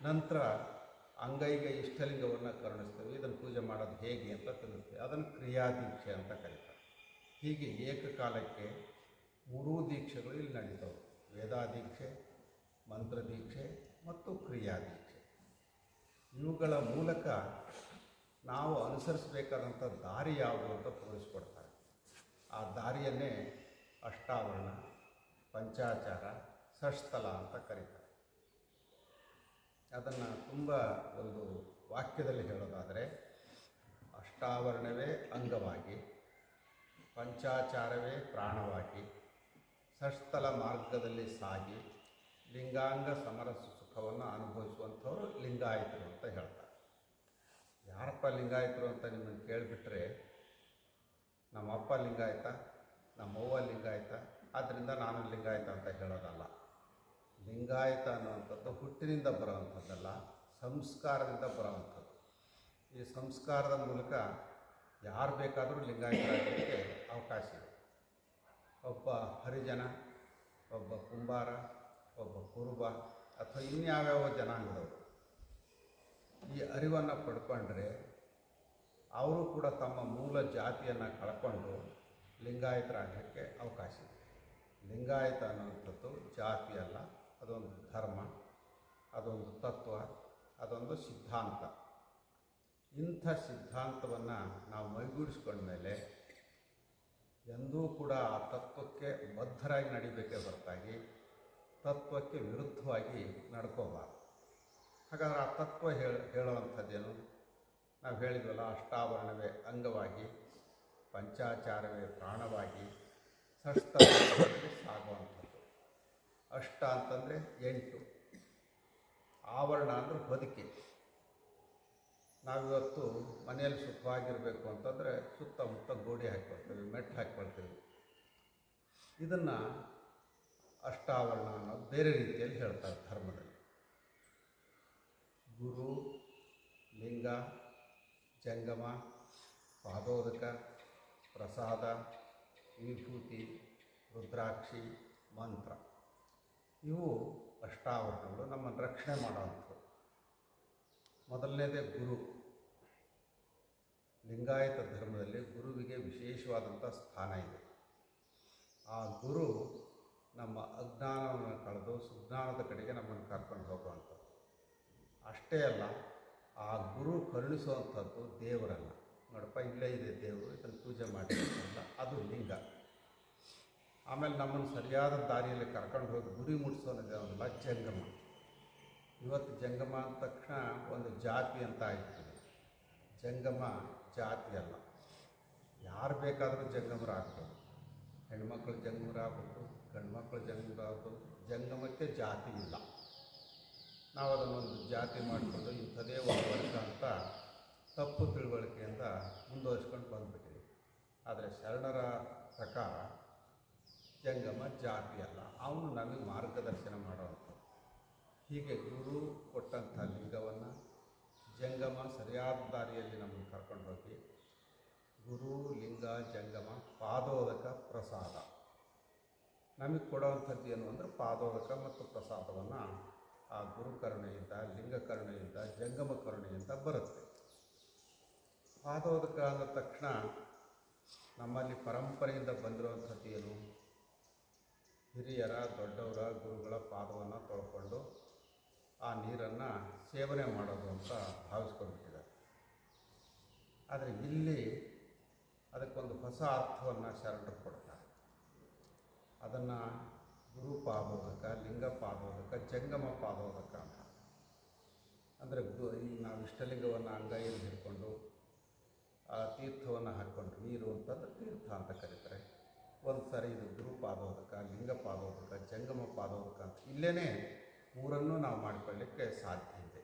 ನಂತರ ಅಂಗೈಗೆ ಇಷ್ಟಲಿಂಗವನ್ನು ಕರುಣಿಸ್ತೀವಿ, ಇದನ್ನು ಪೂಜೆ ಮಾಡೋದು ಹೇಗೆ ಅಂತ ತಿಳಿಸ್ತೀವಿ, ಅದನ್ನು ಕ್ರಿಯಾದೀಕ್ಷೆ ಅಂತ ಕರೀತಾರೆ. ಹೀಗೆ ಏಕಕಾಲಕ್ಕೆ 3 ದೀಕ್ಷೆಗಳು ಇಲ್ಲಿ ನಡೀತವೆ: ವೇದಾದೀಕ್ಷೆ, ಮಂತ್ರದೀಕ್ಷೆ ಮತ್ತು ಕ್ರಿಯಾದೀಕ್ಷೆ. ಇವುಗಳ ಮೂಲಕ ನಾವು ಅನುಸರಿಸಬೇಕಾದಂಥ ದಾರಿ ಯಾವುದು ಅಂತ ತೋರಿಸ್ಕೊಡ್ತಾರೆ. ಆ ದಾರಿಯನ್ನೇ ಅಷ್ಟಾವರಣ, ಪಂಚಾಚಾರ, ಷಷ್ಠಲ ಅಂತ ಕರೀತಾರೆ. ಅದನ್ನು ತುಂಬ ಒಂದು ವಾಕ್ಯದಲ್ಲಿ ಹೇಳೋದಾದರೆ, ಅಷ್ಟಾವರಣವೇ ಅಂಗವಾಗಿ, ಪಂಚಾಚಾರವೇ ಪ್ರಾಣವಾಗಿ, ಷಷ್ಠಲ ಮಾರ್ಗದಲ್ಲಿ ಸಾಗಿ ಲಿಂಗಾಂಗ ಸಮರಸ ಸುಖವನ್ನು ಅನುಭವಿಸುವಂಥವ್ರು ಲಿಂಗಾಯತರು ಅಂತ ಹೇಳ್ತಾರೆ. ಯಾರಪ್ಪ ಲಿಂಗಾಯತರು ಅಂತ ನಿಮ್ಮನ್ನು ಕೇಳಿಬಿಟ್ರೆ, ನಮ್ಮಪ್ಪ ಲಿಂಗಾಯತ, ನಮ್ಮವ್ವ ಲಿಂಗಾಯತ, ಆದ್ದರಿಂದ ನಾನು ಲಿಂಗಾಯತ ಅಂತ ಹೇಳೋದಲ್ಲ. ಲಿಂಗಾಯತ ಅನ್ನುವಂಥದ್ದು ಹುಟ್ಟಿನಿಂದ ಬರೋವಂಥದ್ದಲ್ಲ, ಸಂಸ್ಕಾರದಿಂದ ಬರೋವಂಥದ್ದು. ಈ ಸಂಸ್ಕಾರದ ಮೂಲಕ ಯಾರು ಬೇಕಾದರೂ ಲಿಂಗಾಯತರಾಗಲಿಕ್ಕೆ ಅವಕಾಶ ಇದೆ. ಒಬ್ಬ ಹರಿಜನ, ಒಬ್ಬ ಕುಂಬಾರ, ಒಬ್ಬ ಕುರುಬ ಅಥವಾ ಇನ್ಯಾವ್ಯಾವ ಜನಾಂಗದವರು ಈ ಅರಿವನ್ನು ಪಡ್ಕೊಂಡ್ರೆ ಅವರು ಕೂಡ ತಮ್ಮ ಮೂಲ ಜಾತಿಯನ್ನು ಕಳ್ಕೊಂಡು ಲಿಂಗಾಯತರಾಗಲಿಕ್ಕೆ ಅವಕಾಶ ಇದೆ. ಲಿಂಗಾಯತ ಅನ್ನುವಂಥದ್ದು ಜಾತಿ ಅಲ್ಲ, ಅದೊಂದು ಧರ್ಮ, ಅದೊಂದು ತತ್ವ, ಅದೊಂದು ಸಿದ್ಧಾಂತ. ಇಂಥ ಸಿದ್ಧಾಂತವನ್ನು ನಾವು ಮೈಗೂಡಿಸ್ಕೊಂಡ್ಮೇಲೆ ಎಂದೂ ಕೂಡ ಆ ತತ್ವಕ್ಕೆ ಬದ್ಧರಾಗಿ ನಡಿಬೇಕೇ ಹೊರತಾಗಿ ತತ್ವಕ್ಕೆ ವಿರುದ್ಧವಾಗಿ ನಡ್ಕೋಬಾರ್ದು. ಹಾಗಾದ್ರೆ ಆ ತತ್ವ ಹೇಳುವಂಥದ್ದೇನು? ನಾವು ಹೇಳಿದ್ವಲ್ಲ, ಅಷ್ಟಾವರಣವೇ ಅಂಗವಾಗಿ, ಪಂಚಾಚಾರವೇ ಪ್ರಾಣವಾಗಿ, ಷಷ್ಠಲದಲ್ಲಿ ಸಾಗುವಂಥದ್ದು. ಅಷ್ಟ ಅಂತಂದರೆ 8, ಆವರಣ ಅಂದರೆ ಬದುಕಿ. ನಾವಿವತ್ತು ಮನೆಯಲ್ಲಿ ಸುಖವಾಗಿರಬೇಕು ಅಂತಂದರೆ ಸುತ್ತಮುತ್ತ ಗೋಡೆ ಹಾಕ್ಕೊಳ್ತೀವಿ, ಮೆಟ್ಟು ಹಾಕ್ಕೊಳ್ತೀವಿ. ಇದನ್ನು ಅಷ್ಟಾವರಣ ಅನ್ನೋದು ಬೇರೆ ರೀತಿಯಲ್ಲಿ ಹೇಳ್ತಾರೆ ಧರ್ಮದಲ್ಲಿ. ಗುರು, ಲಿಂಗ, ಜಂಗಮ, ಪಾದೋದಕ, ಪ್ರಸಾದ, ವಿಭೂತಿ, ರುದ್ರಾಕ್ಷಿ, ಮಂತ್ರ, ಇವು ಅಷ್ಟಾವರಣಗಳು ನಮ್ಮನ್ನು ರಕ್ಷಣೆ ಮಾಡೋವಂಥವು. ಮೊದಲನೇದೇ ಗುರು. ಲಿಂಗಾಯತ ಧರ್ಮದಲ್ಲಿ ಗುರುವಿಗೆ ವಿಶೇಷವಾದಂಥ ಸ್ಥಾನ ಇದೆ. ಆ ಗುರು ನಮ್ಮ ಅಜ್ಞಾನವನ್ನು ಕಳೆದು ಸುಜ್ಞಾನದ ಕಡೆಗೆ ನಮ್ಮನ್ನು ಕರ್ಕೊಂಡು ಹೋಗುವಂಥದ್ದು. ಅಷ್ಟೇ ಅಲ್ಲ, ಆ ಗುರು ಕರುಣಿಸುವಂಥದ್ದು ದೇವರಲ್ಲ. ನೋಡಪ್ಪ, ಇಲ್ಲೇ ಇದೆ ದೇವರು, ಇದನ್ನು ಪೂಜೆ ಮಾಡಿಲ್ಲ, ಅದು ಲಿಂಗ. ಆಮೇಲೆ ನಮ್ಮನ್ನು ಸರಿಯಾದ ದಾರಿಯಲ್ಲಿ ಕರ್ಕೊಂಡು ಹೋಗಿ ಗುರಿ ಮುಟ್ಟಿಸೋದಿಲ್ಲ ಜಂಗಮ. ಇವತ್ತು ಜಂಗಮ ಅಂದ ತಕ್ಷಣ ಒಂದು ಜಾತಿ ಅಂತ ಆಗ್ತದೆ. ಜಂಗಮ ಜಾತಿ ಅಲ್ಲ, ಯಾರು ಬೇಕಾದರೂ ಜಂಗಮರಾಗ್ಬೋದು. ಹೆಣ್ಮಕ್ಳು ಜಂಗಮರಾಗ್ಬೋದು, ಗಂಡು ಮಕ್ಕಳು ಜಂಗಮರಾಗ್ಬೋದು. ಜಂಗಮಕ್ಕೆ ಜಾತಿ ಇಲ್ಲ. ನಾವು ಅದನ್ನೊಂದು ಜಾತಿ ಮಾಡಿಕೊಂಡು ಇಂಥದೇ ಒಂದು ವರ್ಷ ಅಂತ ತಪ್ಪು ತಿಳುವಳಿಕೆಯಿಂದ ಮುಂದುವರಿಸ್ಕೊಂಡು ಬಂದುಬಿಟ್ಟಿದೆ. ಆದರೆ ಶರಣರ ಪ್ರಕಾರ ಜಂಗಮ ಜಾತಿ ಅಲ್ಲ, ಅವನು ನಮಗೆ ಮಾರ್ಗದರ್ಶನ ಮಾಡುವಂಥದ್ದು. ಹೀಗೆ ಗುರು ಕೊಟ್ಟಂಥ ಲಿಂಗವನ್ನು ಜಂಗಮ ಸರಿಯಾದ ದಾರಿಯಲ್ಲಿ ನಮ್ಮನ್ನು ಕರ್ಕೊಂಡು ಹೋಗಿ ಗುರು ಲಿಂಗ ಜಂಗಮ ಪಾದೋದಕ ಪ್ರಸಾದ. ನಮಗೆ ಕೊಡುವಂಥದ್ದು ಏನು ಅಂದರೆ ಪಾದೋದಕ ಮತ್ತು ಪ್ರಸಾದವನ್ನು ಆ ಗುರು ಕರುಣೆಯಿಂದ, ಲಿಂಗ ಕರುಣೆಯಿಂದ, ಜಂಗಮ ಕರುಣೆಯಿಂದ ಬರುತ್ತೆ. ಪಾದೋದಕ ಅಂದ ತಕ್ಷಣ ನಮ್ಮಲ್ಲಿ ಪರಂಪರೆಯಿಂದ ಬಂದಿರುವಂಥದ್ದು ಏನು? ಹಿರಿಯರ, ದೊಡ್ಡವರ, ಗುರುಗಳ ಪಾದವನ್ನು ತೊಳ್ಕೊಂಡು ಆ ನೀರನ್ನು ಸೇವನೆ ಮಾಡೋದು ಅಂತ ಭಾವಿಸ್ಕೊಂಡ್ಬಿಟ್ಟಿದ್ದಾರೆ. ಆದರೆ ಇಲ್ಲಿ ಅದಕ್ಕೊಂದು ಹೊಸ ಅರ್ಥವನ್ನು ಶರಣರು ಕೊಡ್ತಾರೆ. ಅದನ್ನು ಗುರು ಪಾದೋದಕ, ಲಿಂಗ ಪಾದೋದಕ, ಜಂಗಮ ಪಾದೋದಕ ಅಂತ. ಅಂದರೆ ಈಗ ನಾವು ಇಷ್ಟಲಿಂಗವನ್ನು ಅಂಗೈಯಲ್ಲಿ ಹಿಡ್ಕೊಂಡು ಆ ತೀರ್ಥವನ್ನು ಹಾಕ್ಕೊಂಡು ನೀರು ಅಂತಂದ್ರೆ ತೀರ್ಥ ಅಂತ ಕರೀತಾರೆ. ಒಂದು ಸಾರಿ ಇದು ಗುರು ಪಾದೋದಕ, ಲಿಂಗ ಪಾದೋದಕ, ಜಂಗಮ ಪಾದೋದಕ ಅಂತ ಇಲ್ಲೇ ಮೂರನ್ನೂ ನಾವು ಮಾಡಿಕೊಳ್ಳಿಕ್ಕೆ ಸಾಧ್ಯ ಇದೆ.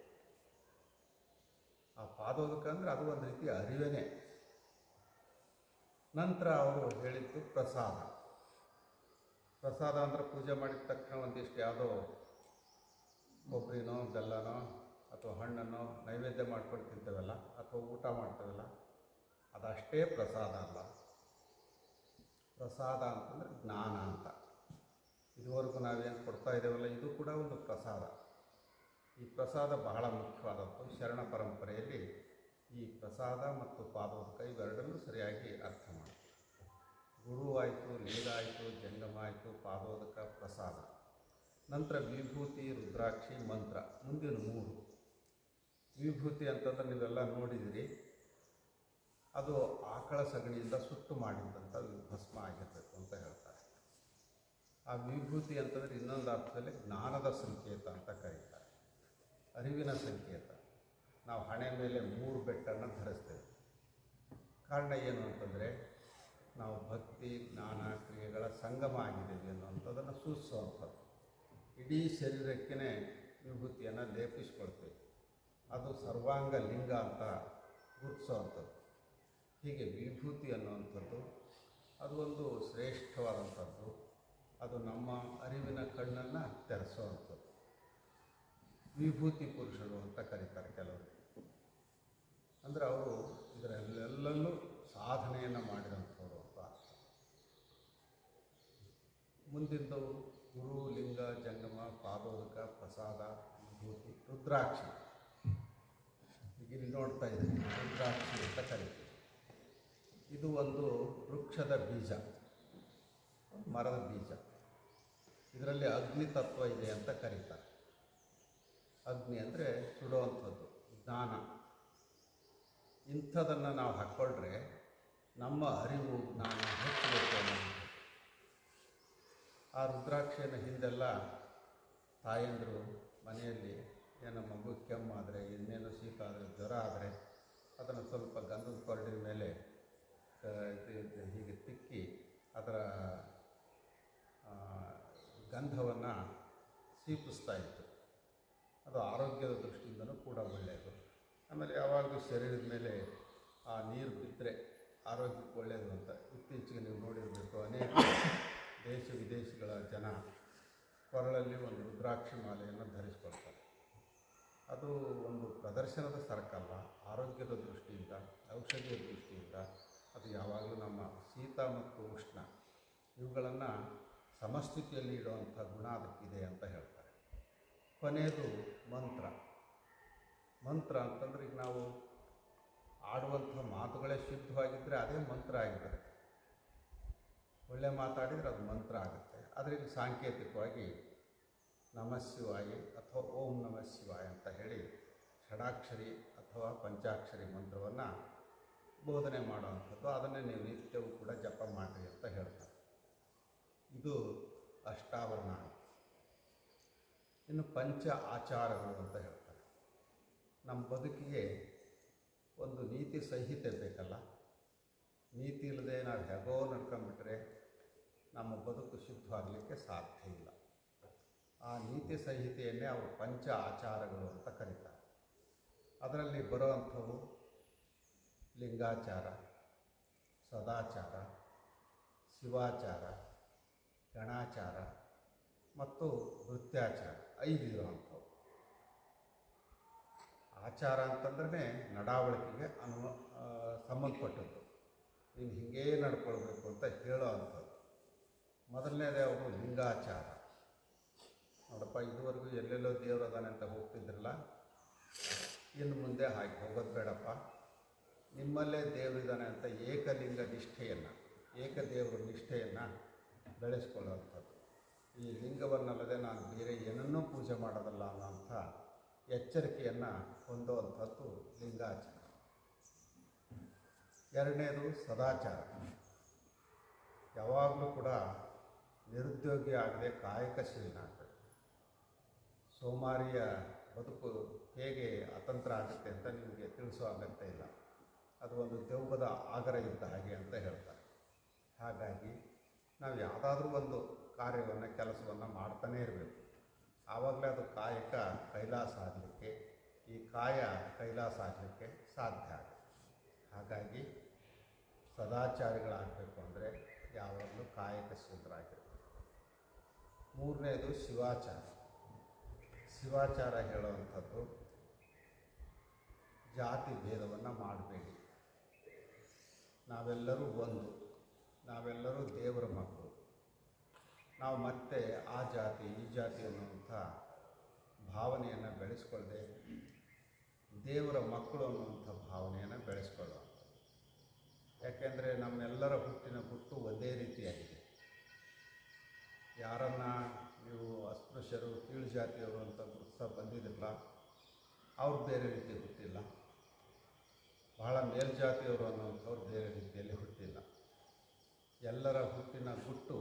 ಆ ಪಾದೋದಕ ಅಂದರೆ ಅದು ಒಂದು ರೀತಿಯ ಅರಿವೇನೆ. ನಂತರ ಅವರು ಹೇಳಿದ್ದು ಪ್ರಸಾದ. ಪ್ರಸಾದ ಅಂದರೆ ಪೂಜೆ ಮಾಡಿದ ತಕ್ಷಣ ಒಂದಿಷ್ಟು ಯಾವುದೋ ಕೊಬ್ಬರಿನೋ ಬೆಲ್ಲನೋ ಅಥವಾ ಹಣ್ಣನ್ನು ನೈವೇದ್ಯ ಮಾಡ್ಕೊಂಡು ತಿಂತೇವಲ್ಲ, ಅಥವಾ ಊಟ ಮಾಡ್ತೇವಲ್ಲ, ಅದಷ್ಟೇ ಪ್ರಸಾದ ಅಲ್ಲ. ಪ್ರಸಾದ ಅಂತಂದರೆ ಜ್ಞಾನ ಅಂತ. ಇದುವರೆಗೂ ನಾವೇನು ಕೊಡ್ತಾ ಇದ್ದೇವಲ್ಲ, ಇದು ಕೂಡ ಒಂದು ಪ್ರಸಾದ. ಈ ಪ್ರಸಾದ ಬಹಳ ಮುಖ್ಯವಾದದ್ದು. ಶರಣ ಪರಂಪರೆಯಲ್ಲಿ ಈ ಪ್ರಸಾದ ಮತ್ತು ಪಾದೋದಕ ಇವೆರಡನ್ನೂ ಸರಿಯಾಗಿ ಅರ್ಥ ಮಾಡಿ. ಗುರು ಆಯಿತು, ಲಿಂಗ ಆಯಿತು, ಜಂಗಮ ಆಯಿತು, ಪಾದೋದಕ, ಪ್ರಸಾದ. ನಂತರ ವಿಭೂತಿ, ರುದ್ರಾಕ್ಷಿ, ಮಂತ್ರ, ಮುಂದಿನ ಮೂರು. ವಿಭೂತಿ ಅಂತಂದ್ರೆ ನೀವೆಲ್ಲ ನೋಡಿದಿರಿ, ಅದು ಆಕಳ ಸಗಣಿಯಿಂದ ಸುಟ್ಟು ಮಾಡಿದ್ದಂಥ ಭಸ್ಮ ಆಗಿರಬೇಕು ಅಂತ ಹೇಳ್ತಾರೆ. ಆ ವಿಭೂತಿ ಅಂತಂದರೆ ಇನ್ನೊಂದು ಅರ್ಥದಲ್ಲಿ ಜ್ಞಾನದ ಸಂಕೇತ ಅಂತ ಕರೀತಾರೆ, ಅರಿವಿನ ಸಂಕೇತ. ನಾವು ಹಣೆ ಮೇಲೆ 3 ಬೆಟ್ಟನ್ನು ಧರಿಸ್ತೇವೆ. ಕಾರಣ ಏನು ಅಂತಂದರೆ ನಾವು ಭಕ್ತಿ, ಜ್ಞಾನ, ಕ್ರಿಯೆಗಳ ಸಂಗಮ ಆಗಿದ್ದೇವೆ ಅನ್ನುವಂಥದ್ದನ್ನು ಸೂಚಿಸುವಂಥದ್ದು. ಇಡೀ ಶರೀರಕ್ಕೇ ವಿಭೂತಿಯನ್ನು ಲೇಪಿಸ್ಕೊಳ್ತೇವೆ. ಅದು ಸರ್ವಾಂಗ ಲಿಂಗ ಅಂತ ಗುರುತಿಸುವಂಥದ್ದು. ಹೀಗೆ ವಿಭೂತಿ ಅನ್ನುವಂಥದ್ದು ಅದು ಒಂದು ಶ್ರೇಷ್ಠವಾದಂಥದ್ದು. ಅದು ನಮ್ಮ ಅರಿವಿನ ಕಣ್ಣನ್ನು ತೆರೆಸುವಂಥದ್ದು. ವಿಭೂತಿ ಪುರುಷರು ಅಂತ ಕರೀತಾರೆ ಕೆಲವರು. ಅಂದರೆ ಅವರು ಇದರಲ್ಲೆಲ್ಲೂ ಸಾಧನೆಯನ್ನು ಮಾಡಿದಂಥವ್ರು ಅಂತ ಅರ್ಥ. ಮುಂದಿಂದು ಗುರು, ಲಿಂಗ, ಜಂಗಮ, ಪಾದೋದಕ, ಪ್ರಸಾದ, ವಿಭೂತಿ, ರುದ್ರಾಕ್ಷಿ. ಈಗ ಇಲ್ಲಿ ನೋಡ್ತಾ ಇದ್ದೀನಿ, ರುದ್ರಾಕ್ಷಿ ಅಂತ ಕರೀತೀವಿ. ಇದು ಒಂದು ವೃಕ್ಷದ ಬೀಜ, ಮರದ ಬೀಜ. ಇದರಲ್ಲಿ ಅಗ್ನಿ ತತ್ವ ಇದೆ ಅಂತ ಕರೀತಾರೆ. ಅಗ್ನಿ ಅಂದರೆ ಸುಡುವಂಥದ್ದು, ಜ್ಞಾನ. ಇಂಥದನ್ನು ನಾವು ಹಾಕ್ಕೊಂಡ್ರೆ ನಮ್ಮ ಅರಿವು, ಜ್ಞಾನ ಹೆಚ್ಚಬೇಕು ಅನ್ನೋದು. ಆ ರುದ್ರಾಕ್ಷಿಯನ್ನು ಹಿಂದೆಲ್ಲ ತಾಯಂದರು ಮನೆಯಲ್ಲಿ ಏನೋ ಮಗು ಕೆಮ್ಮಾದರೆ, ಇನ್ನೇನು ಶೀತ ಆದರೆ, ಜ್ವರ ಆದರೆ ಅದನ್ನು ಸ್ವಲ್ಪ ಗಂಧದ ಕೊರಡಿನ ಮೇಲೆ ಹೀಗೆ ತಿಕ್ಕಿ ಅದರ ಗಂಧವನ್ನು ಸೀಪಿಸ್ತಾ ಇತ್ತು. ಅದು ಆರೋಗ್ಯದ ದೃಷ್ಟಿಯಿಂದನೂ ಕೂಡ ಒಳ್ಳೆಯದು. ಆಮೇಲೆ ಯಾವಾಗಲೂ ಶರೀರದ ಮೇಲೆ ಆ ನೀರು ಬಿದ್ದರೆ ಆರೋಗ್ಯಕ್ಕೆ ಒಳ್ಳೆಯದು ಅಂತ. ಇತ್ತೀಚೆಗೆ ನೀವು ನೋಡಿರಬೇಕು, ಅನೇಕ ದೇಶ ವಿದೇಶಗಳ ಜನ ಕೊರಳಲ್ಲಿ ಒಂದು ರುದ್ರಾಕ್ಷಿ ಮಾಲೆಯನ್ನು ಧರಿಸ್ಕೊಳ್ತಾರೆ. ಅದು ಒಂದು ಪ್ರದರ್ಶನದ ಸರಕಲ್ಲ, ಆರೋಗ್ಯದ ದೃಷ್ಟಿಯಿಂದ, ಔಷಧಿಯ ದೃಷ್ಟಿಯಿಂದ ಅದು ಯಾವಾಗಲೂ ನಮ್ಮ ಶೀತ ಮತ್ತು ಉಷ್ಣ ಇವುಗಳನ್ನು ಸಮಸ್ಥಿತಿಯಲ್ಲಿ ಇಡುವಂಥ ಗುಣ ಅದಕ್ಕಿದೆ ಅಂತ ಹೇಳ್ತಾರೆ. ಕೊನೆಯದು ಮಂತ್ರ. ಮಂತ್ರ ಅಂತಂದ್ರೆ ಈಗ ನಾವು ಆಡುವಂಥ ಮಾತುಗಳೇ ಶುದ್ಧವಾಗಿದ್ದರೆ ಅದೇ ಮಂತ್ರ ಆಗಿರುತ್ತೆ. ಒಳ್ಳೆ ಮಾತಾಡಿದರೆ ಅದು ಮಂತ್ರ ಆಗುತ್ತೆ. ಆದರೆ ಇಲ್ಲಿ ಸಾಂಕೇತಿಕವಾಗಿ ನಮಃ ಶಿವಾಯ ಅಥವಾ ಓಂ ನಮಃ ಶಿವಾಯ ಅಂತ ಹೇಳಿ ಷಡಾಕ್ಷರಿ ಅಥವಾ ಪಂಚಾಕ್ಷರಿ ಮಂತ್ರವನ್ನು ಬೋಧನೆ ಮಾಡುವಂಥದ್ದು. ಅದನ್ನೇ ನೀವು ನಿತ್ಯವೂ ಕೂಡ ಜಪ ಮಾಡಿರಿ ಅಂತ ಹೇಳ್ತಾರೆ. ಇದು ಅಷ್ಟಾವರಣ. ಇನ್ನು ಪಂಚ ಆಚಾರಗಳು ಅಂತ ಹೇಳ್ತಾರೆ. ನಮ್ಮ ಬದುಕಿಗೆ ಒಂದು ನೀತಿ ಸಂಹಿತೆ ಬೇಕಲ್ಲ. ನೀತಿ ಇಲ್ಲದೆ ನಾವು ಹೇಗೋ ನಡ್ಕೊಂಡ್ಬಿಟ್ರೆ ನಮ್ಮ ಬದುಕು ಶುದ್ಧವಾಗಲಿಕ್ಕೆ ಸಾಧ್ಯ ಇಲ್ಲ. ಆ ನೀತಿ ಸಂಹಿತೆಯನ್ನೇ ಅವರು ಪಂಚ ಆಚಾರಗಳು ಅಂತ ಕರೀತಾರೆ. ಅದರಲ್ಲಿ ಬರುವಂಥವು ಲಿಂಗಾಚಾರ, ಸದಾಚಾರ, ಶಿವಾಚಾರ, ಗಣಾಚಾರ ಮತ್ತು ವೃತ್ಯಾಚಾರ, 5 ಇರುವಂಥವು. ಆಚಾರ ಅಂತಂದ್ರೆ ನಡಾವಳಿಕೆಗೆ ಸಂಬಂಧಪಟ್ಟದ್ದು. ನೀನು ಹೀಗೇ ನಡ್ಕೊಳ್ಬೇಕು ಅಂತ ಹೇಳೋ ಅಂಥದ್ದು. ಮೊದಲನೇದೇ ಅವರು ಲಿಂಗಾಚಾರ. ನೋಡಪ್ಪ, ಇದುವರೆಗೂ ಎಲ್ಲೆಲ್ಲೋ ದೇವ್ರು ಅದಾನೆ ಅಂತ ಹೋಗ್ತಿದ್ರಲ್ಲ, ಇನ್ನು ಮುಂದೆ ಹಾಗೆ ಹೋಗೋದು ಬೇಡಪ್ಪ, ನಿಮ್ಮಲ್ಲೇ ದೇವರಿದ್ದಾನೆ ಅಂತ ಏಕಲಿಂಗ ನಿಷ್ಠೆಯನ್ನು, ಏಕದೇವರ ನಿಷ್ಠೆಯನ್ನು ಬೆಳೆಸ್ಕೊಳ್ಳುವಂಥದ್ದು. ಈ ಲಿಂಗವನ್ನಲ್ಲದೆ ನಾನು ಬೇರೆ ಏನನ್ನೂ ಪೂಜೆ ಮಾಡೋದಲ್ಲ ಅನ್ನೋಂಥ ಎಚ್ಚರಿಕೆಯನ್ನು ಹೊಂದುವಂಥದ್ದು ಲಿಂಗಾಚಾರ. ಎರಡನೇದು ಸದಾಚಾರ. ಯಾವಾಗಲೂ ಕೂಡ ನಿರುದ್ಯೋಗಿ ಆಗದೆ ಕಾಯಕಶೀಲನಾಗಬೇಕು. ಸೋಮಾರಿಯ ಬದುಕು ಹೇಗೆ ಅತಂತ್ರ ಆಗುತ್ತೆ ಅಂತ ನಿಮಗೆ ತಿಳಿಸೋ ಅಗತ್ಯ ಇಲ್ಲ. ಅದು ಒಂದು ದೆವ್ವದ ಆಗರ ಇದ್ದ ಹಾಗೆ ಅಂತ ಹೇಳ್ತಾರೆ. ಹಾಗಾಗಿ ನಾವು ಯಾವುದಾದ್ರೂ ಒಂದು ಕಾರ್ಯವನ್ನು, ಕೆಲಸವನ್ನು ಮಾಡ್ತಾನೇ ಇರಬೇಕು. ಆವಾಗಲೇ ಅದು ಕಾಯಕ ಕೈಲಾಸ ಆಗಲಿಕ್ಕೆ, ಈ ಕಾಯ ಕೈಲಾಸ ಆಗಲಿಕ್ಕೆ ಸಾಧ್ಯ ಆಗುತ್ತೆ. ಹಾಗಾಗಿ ಸದಾಚಾರಿಗಳಾಗಬೇಕು ಅಂದರೆ ಯಾವಾಗಲೂ ಕಾಯಕಶೀಲರಾಗಿರಬೇಕು. ಮೂರನೇದು ಶಿವಾಚಾರ. ಶಿವಾಚಾರ ಹೇಳುವಂಥದ್ದು ಜಾತಿ ಭೇದವನ್ನು ಮಾಡಬೇಡಿ, ನಾವೆಲ್ಲರೂ ಒಂದು, ನಾವೆಲ್ಲರೂ ದೇವರ ಮಕ್ಕಳು, ನಾವು ಮತ್ತೆ ಆ ಜಾತಿ ಈ ಜಾತಿ ಅನ್ನುವಂಥ ಭಾವನೆಯನ್ನು ಬೆಳೆಸ್ಕೊಳ್ಳದೆ ದೇವರ ಮಕ್ಕಳು ಅನ್ನುವಂಥ ಭಾವನೆಯನ್ನು ಬೆಳೆಸ್ಕೊಳ್ಳುವಂಥದ್ದು. ಯಾಕೆಂದರೆ ನಮ್ಮೆಲ್ಲರ ಹುಟ್ಟಿನ ಗುಟ್ಟು ಒಂದೇ ರೀತಿಯಾಗಿದೆ. ಯಾರನ್ನು ನೀವು ಅಸ್ಪೃಶ್ಯರು, ಕೀಳು ಜಾತಿಯವರು ಅಂತ ಗುರುತಿಸ ಬಂದಿದ್ದಿಲ್ಲ, ಅವ್ರು ಬೇರೆ ರೀತಿ ಹುಟ್ಟಿಲ್ಲ. ಬಹಳ ಮೇಲ್ಜಾತಿಯವರು ಅನ್ನೋಂಥವ್ರು ಬೇರೆ ರೀತಿಯಲ್ಲಿ ಹುಟ್ಟಿಲ್ಲ. ಎಲ್ಲರ ಹುಟ್ಟಿನ ಗುಟ್ಟು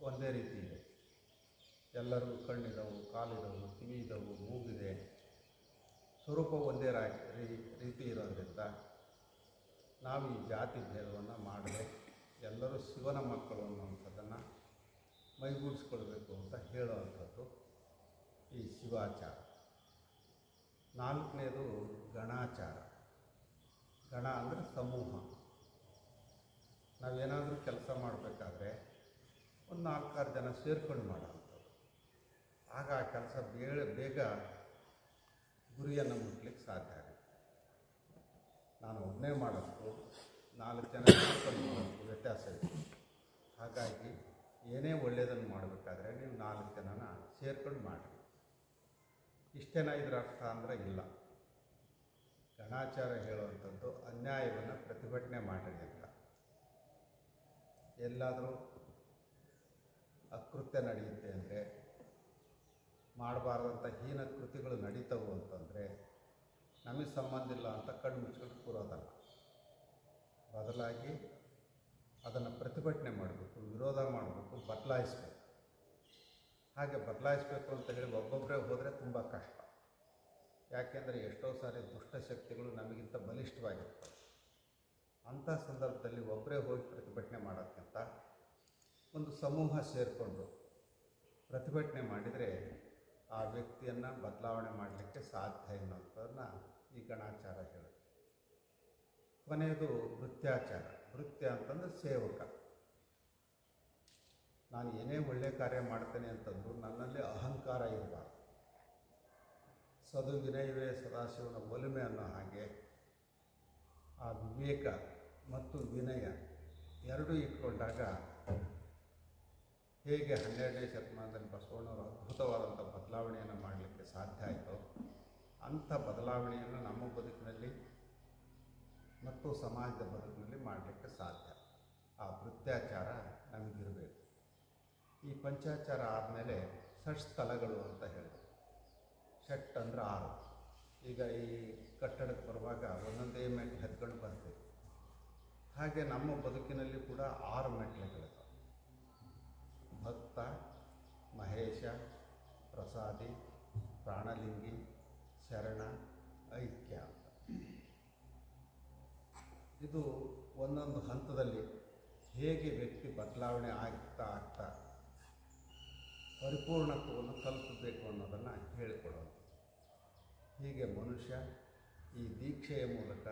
ಒಂದೇ ರೀತಿ ಇದೆ. ಎಲ್ಲರಿಗೂ ಕಣ್ಣಿದವು, ಕಾಲಿದವು, ಕಿವಿ ಇದ್ದವು, ಮೂಗಿದೆ, ಸ್ವರೂಪ ಒಂದೇ ರೀತಿ ಇರೋದರಿಂದ ನಾವು ಈ ಜಾತಿ ಭೇದವನ್ನು ಮಾಡದೆ ಎಲ್ಲರೂ ಶಿವನ ಮಕ್ಕಳು ಅನ್ನುವಂಥದ್ದನ್ನು ಮೈಗೂಡಿಸ್ಕೊಳ್ಬೇಕು ಅಂತ ಹೇಳುವಂಥದ್ದು ಈ ಶಿವಾಚಾರ. ನಾಲ್ಕನೇದು ಗಣಾಚಾರ. ಗಣ ಅಂದರೆ ಸಮೂಹ. ನಾವೇನಾದರೂ ಕೆಲಸ ಮಾಡಬೇಕಾದ್ರೆ ಒಂದು 4-6 ಜನ ಸೇರ್ಕೊಂಡು ಮಾಡೋವಂಥದ್ದು. ಆಗ ಆ ಕೆಲಸ ಬೇಗ ಗುರಿಯನ್ನು ಮುಟ್ಲಿಕ್ಕೆ ಸಾಧ್ಯ ಆಗುತ್ತೆ. ನಾನು ಒಬ್ಬನೇ ಮಾಡೋಕ್ಕೂ 4 ಜನ ಸೇರ್ಕೊಂಡು ಮಾಡೋಕ್ಕೂ ವ್ಯತ್ಯಾಸ ಇದೆ. ಹಾಗಾಗಿ ಏನೇ ಒಳ್ಳೆಯದನ್ನು ಮಾಡಬೇಕಾದ್ರೆ ನೀವು 4 ಜನನ ಸೇರ್ಕೊಂಡು ಮಾಡಿ. ಇಷ್ಟೇನ ಇದರ ಅರ್ಥ ಅಂದರೆ ಇಲ್ಲ. ಗಣಾಚಾರ ಹೇಳುವಂಥದ್ದು ಅನ್ಯಾಯವನ್ನು ಪ್ರತಿಭಟನೆ ಮಾಡಿರಿ ಅಂತ. ಎಲ್ಲಾದರೂ ಅಕೃತ್ಯ ನಡೆಯುತ್ತೆ ಅಂದರೆ, ಮಾಡಬಾರ್ದಂಥ ಹೀನ ಕೃತಿಗಳು ನಡೀತವು ಅಂತಂದರೆ ನಮಗೆ ಸಂಬಂಧ ಇಲ್ಲ ಅಂತ ಕಣ್ಣು ಮುಚ್ಕೊಂಡು ಕೂರೋದಲ್ಲ. ಬದಲಾಗಿ ಅದನ್ನು ಪ್ರತಿಭಟನೆ ಮಾಡಬೇಕು, ವಿರೋಧ ಮಾಡಬೇಕು, ಬದಲಾಯಿಸಬೇಕು. ಹಾಗೆ ಬದಲಾಯಿಸಬೇಕು ಅಂತ ಹೇಳಿ ಒಬ್ಬೊಬ್ಬರೇ ಹೋದರೆ ತುಂಬ ಕಷ್ಟ. ಯಾಕೆಂದರೆ ಎಷ್ಟೋ ಸಾರಿ ದುಷ್ಟಶಕ್ತಿಗಳು ನಮಗಿಂತ ಬಲಿಷ್ಠವಾಗಿರ್ತವೆ. ಅಂಥ ಸಂದರ್ಭದಲ್ಲಿ ಒಬ್ಬರೇ ಹೋಗಿ ಪ್ರತಿಭಟನೆ ಮಾಡೋಕ್ಕಿಂತ ಒಂದು ಸಮೂಹ ಸೇರಿಕೊಂಡು ಪ್ರತಿಭಟನೆ ಮಾಡಿದರೆ ಆ ವ್ಯಕ್ತಿಯನ್ನು ಬದಲಾವಣೆ ಮಾಡಲಿಕ್ಕೆ ಸಾಧ್ಯ ಎನ್ನುವಂಥದ್ದನ್ನು ಈ ಗಣಾಚಾರ ಹೇಳುತ್ತೆ. ಕೊನೆಯದು ವೃತ್ಯಾಚಾರ. ವೃತ್ಯ ಅಂತಂದರೆ ಸೇವಕ. ನಾನು ಏನೇ ಒಳ್ಳೆಯ ಕಾರ್ಯ ಮಾಡ್ತೇನೆ ಅಂತಂದು ನನ್ನಲ್ಲಿ ಅಹಂಕಾರ ಇರಬಾರ್ದು. ಸದು ವಿನಯವೇ ಸದಾಶಿವನ ಒಲುಮೆ ಅನ್ನೋ ಹಾಗೆ ಆ ವಿವೇಕ ಮತ್ತು ವಿನಯ ಎರಡೂ ಇಟ್ಕೊಂಡಾಗ ಹೇಗೆ 12ನೇ ಶತಮಾನದಲ್ಲಿ ಬಸವಣ್ಣವರು ಅದ್ಭುತವಾದಂಥ ಬದಲಾವಣೆಯನ್ನು ಮಾಡಲಿಕ್ಕೆ ಸಾಧ್ಯ ಆಯಿತೋ ಅಂಥ ಬದಲಾವಣೆಯನ್ನು ನಮ್ಮ ಬದುಕಿನಲ್ಲಿ ಮತ್ತು ಸಮಾಜದ ಬದುಕಿನಲ್ಲಿ ಮಾಡಲಿಕ್ಕೆ ಸಾಧ್ಯ. ಆ ವೃತ್ಯಾಚಾರ ನಮಗಿರಬೇಕು. ಈ ಪಂಚಾಚಾರ ಆದಮೇಲೆ ಷಟ್ಸ್ಥಲಗಳು ಅಂತ ಹೇಳಿದ್ರು. ಷಟ್ ಅಂದರೆ 6. ಈಗ ಈ ಕಟ್ಟಡಕ್ಕೆ ಬರುವಾಗ ಒಂದೊಂದೇ ಮೆಟ್ಲು ಹತ್ಕೊಂಡು ಬರ್ತೀವಿ. ಹಾಗೆ ನಮ್ಮ ಬದುಕಿನಲ್ಲಿ ಕೂಡ 6 ಮೆಟ್ಲುಗಳಿವೆ. ಭಕ್ತ, ಮಹೇಶ, ಪ್ರಸಾದಿ, ಪ್ರಾಣಲಿಂಗಿ, ಶರಣ, ಐಕ್ಯ ಅಂತ. ಇದು ಒಂದೊಂದು ಹಂತದಲ್ಲಿ ಹೇಗೆ ವ್ಯಕ್ತಿ ಬದಲಾವಣೆ ಆಗ್ತಾ ಪರಿಪೂರ್ಣತ್ವವನ್ನು ತಲುಪಬೇಕು ಅನ್ನೋದನ್ನು ಹೇಳಿಕೊಡೋದು. ಹೀಗೆ ಮನುಷ್ಯ ಈ ದೀಕ್ಷೆಯ ಮೂಲಕ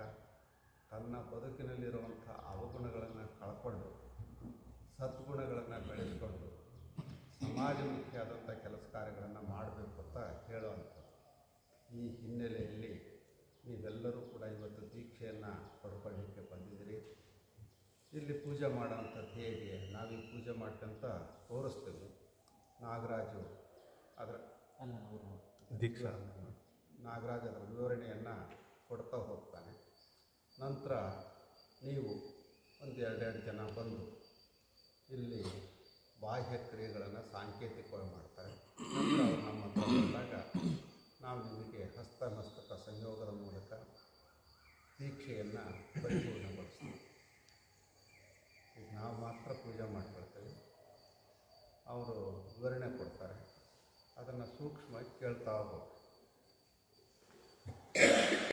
ತನ್ನ ಬದುಕಿನಲ್ಲಿರುವಂಥ ಅವಗುಣಗಳನ್ನು ಕಳ್ಕೊಂಡು ಸದ್ಗುಣಗಳನ್ನು ಬೆಳೆಸ್ಕೊಂಡು ಸಮಾಜಮುಖಿಯಾದಂಥ ಕೆಲಸ ಕಾರ್ಯಗಳನ್ನು ಮಾಡಬೇಕು ಅಂತ ಹೇಳುವಂಥದ್ದು. ಈ ಹಿನ್ನೆಲೆಯಲ್ಲಿ ನೀವೆಲ್ಲರೂ ಕೂಡ ಇವತ್ತು ದೀಕ್ಷೆಯನ್ನು ಪಡ್ಕೊಳ್ಳಿಕ್ಕೆ ಬಂದಿದ್ದೀರಿ. ಇಲ್ಲಿ ಪೂಜೆ ಮಾಡೋಂಥದ್ದು ಹೇಗೆ ನಾವೀಗ ಪೂಜೆ ಮಾಡ್ಕೊಂತ ತೋರಿಸ್ತೀವಿ. ನಾಗರಾಜು ಅದರ ದೀಕ್ಷಾ ನಾಗರಾಜ್ ಅದರ ವಿವರಣೆಯನ್ನು ಕೊಡ್ತಾ ಹೋಗ್ತಾನೆ. ನಂತರ ನೀವು ಒಂದು ಎರಡೆರಡು ಜನ ಬಂದು ಇಲ್ಲಿ ಬಾಹ್ಯ ಕ್ರಿಯೆಗಳನ್ನು ಸಾಂಕೇತಿಕವಾಗಿ ಮಾಡ್ತಾರೆ. ನಂತರ ಅವ್ರು ನಮ್ಮ ಹತ್ರ ಬಂದಾಗ ನಾವು ನಿಮಗೆ ಹಸ್ತಮಸ್ತಕ ಸಂಯೋಗದ ಮೂಲಕ ದೀಕ್ಷೆಯನ್ನು ಪರಿಪೂರ್ಣಗೊಳಿಸ್ತೀವಿ. ಈಗ ನಾವು ಮಾತ್ರ ಪೂಜೆ ಮಾಡ್ಕೊಳ್ತೇವೆ, ಅವರು ವಿವರಣೆ ಕೊಡ್ತಾರೆ, ಅದನ್ನು ಸೂಕ್ಷ್ಮವಾಗಿ ಕೇಳ್ತಾ ಹೋಗ್ತೀವಿ.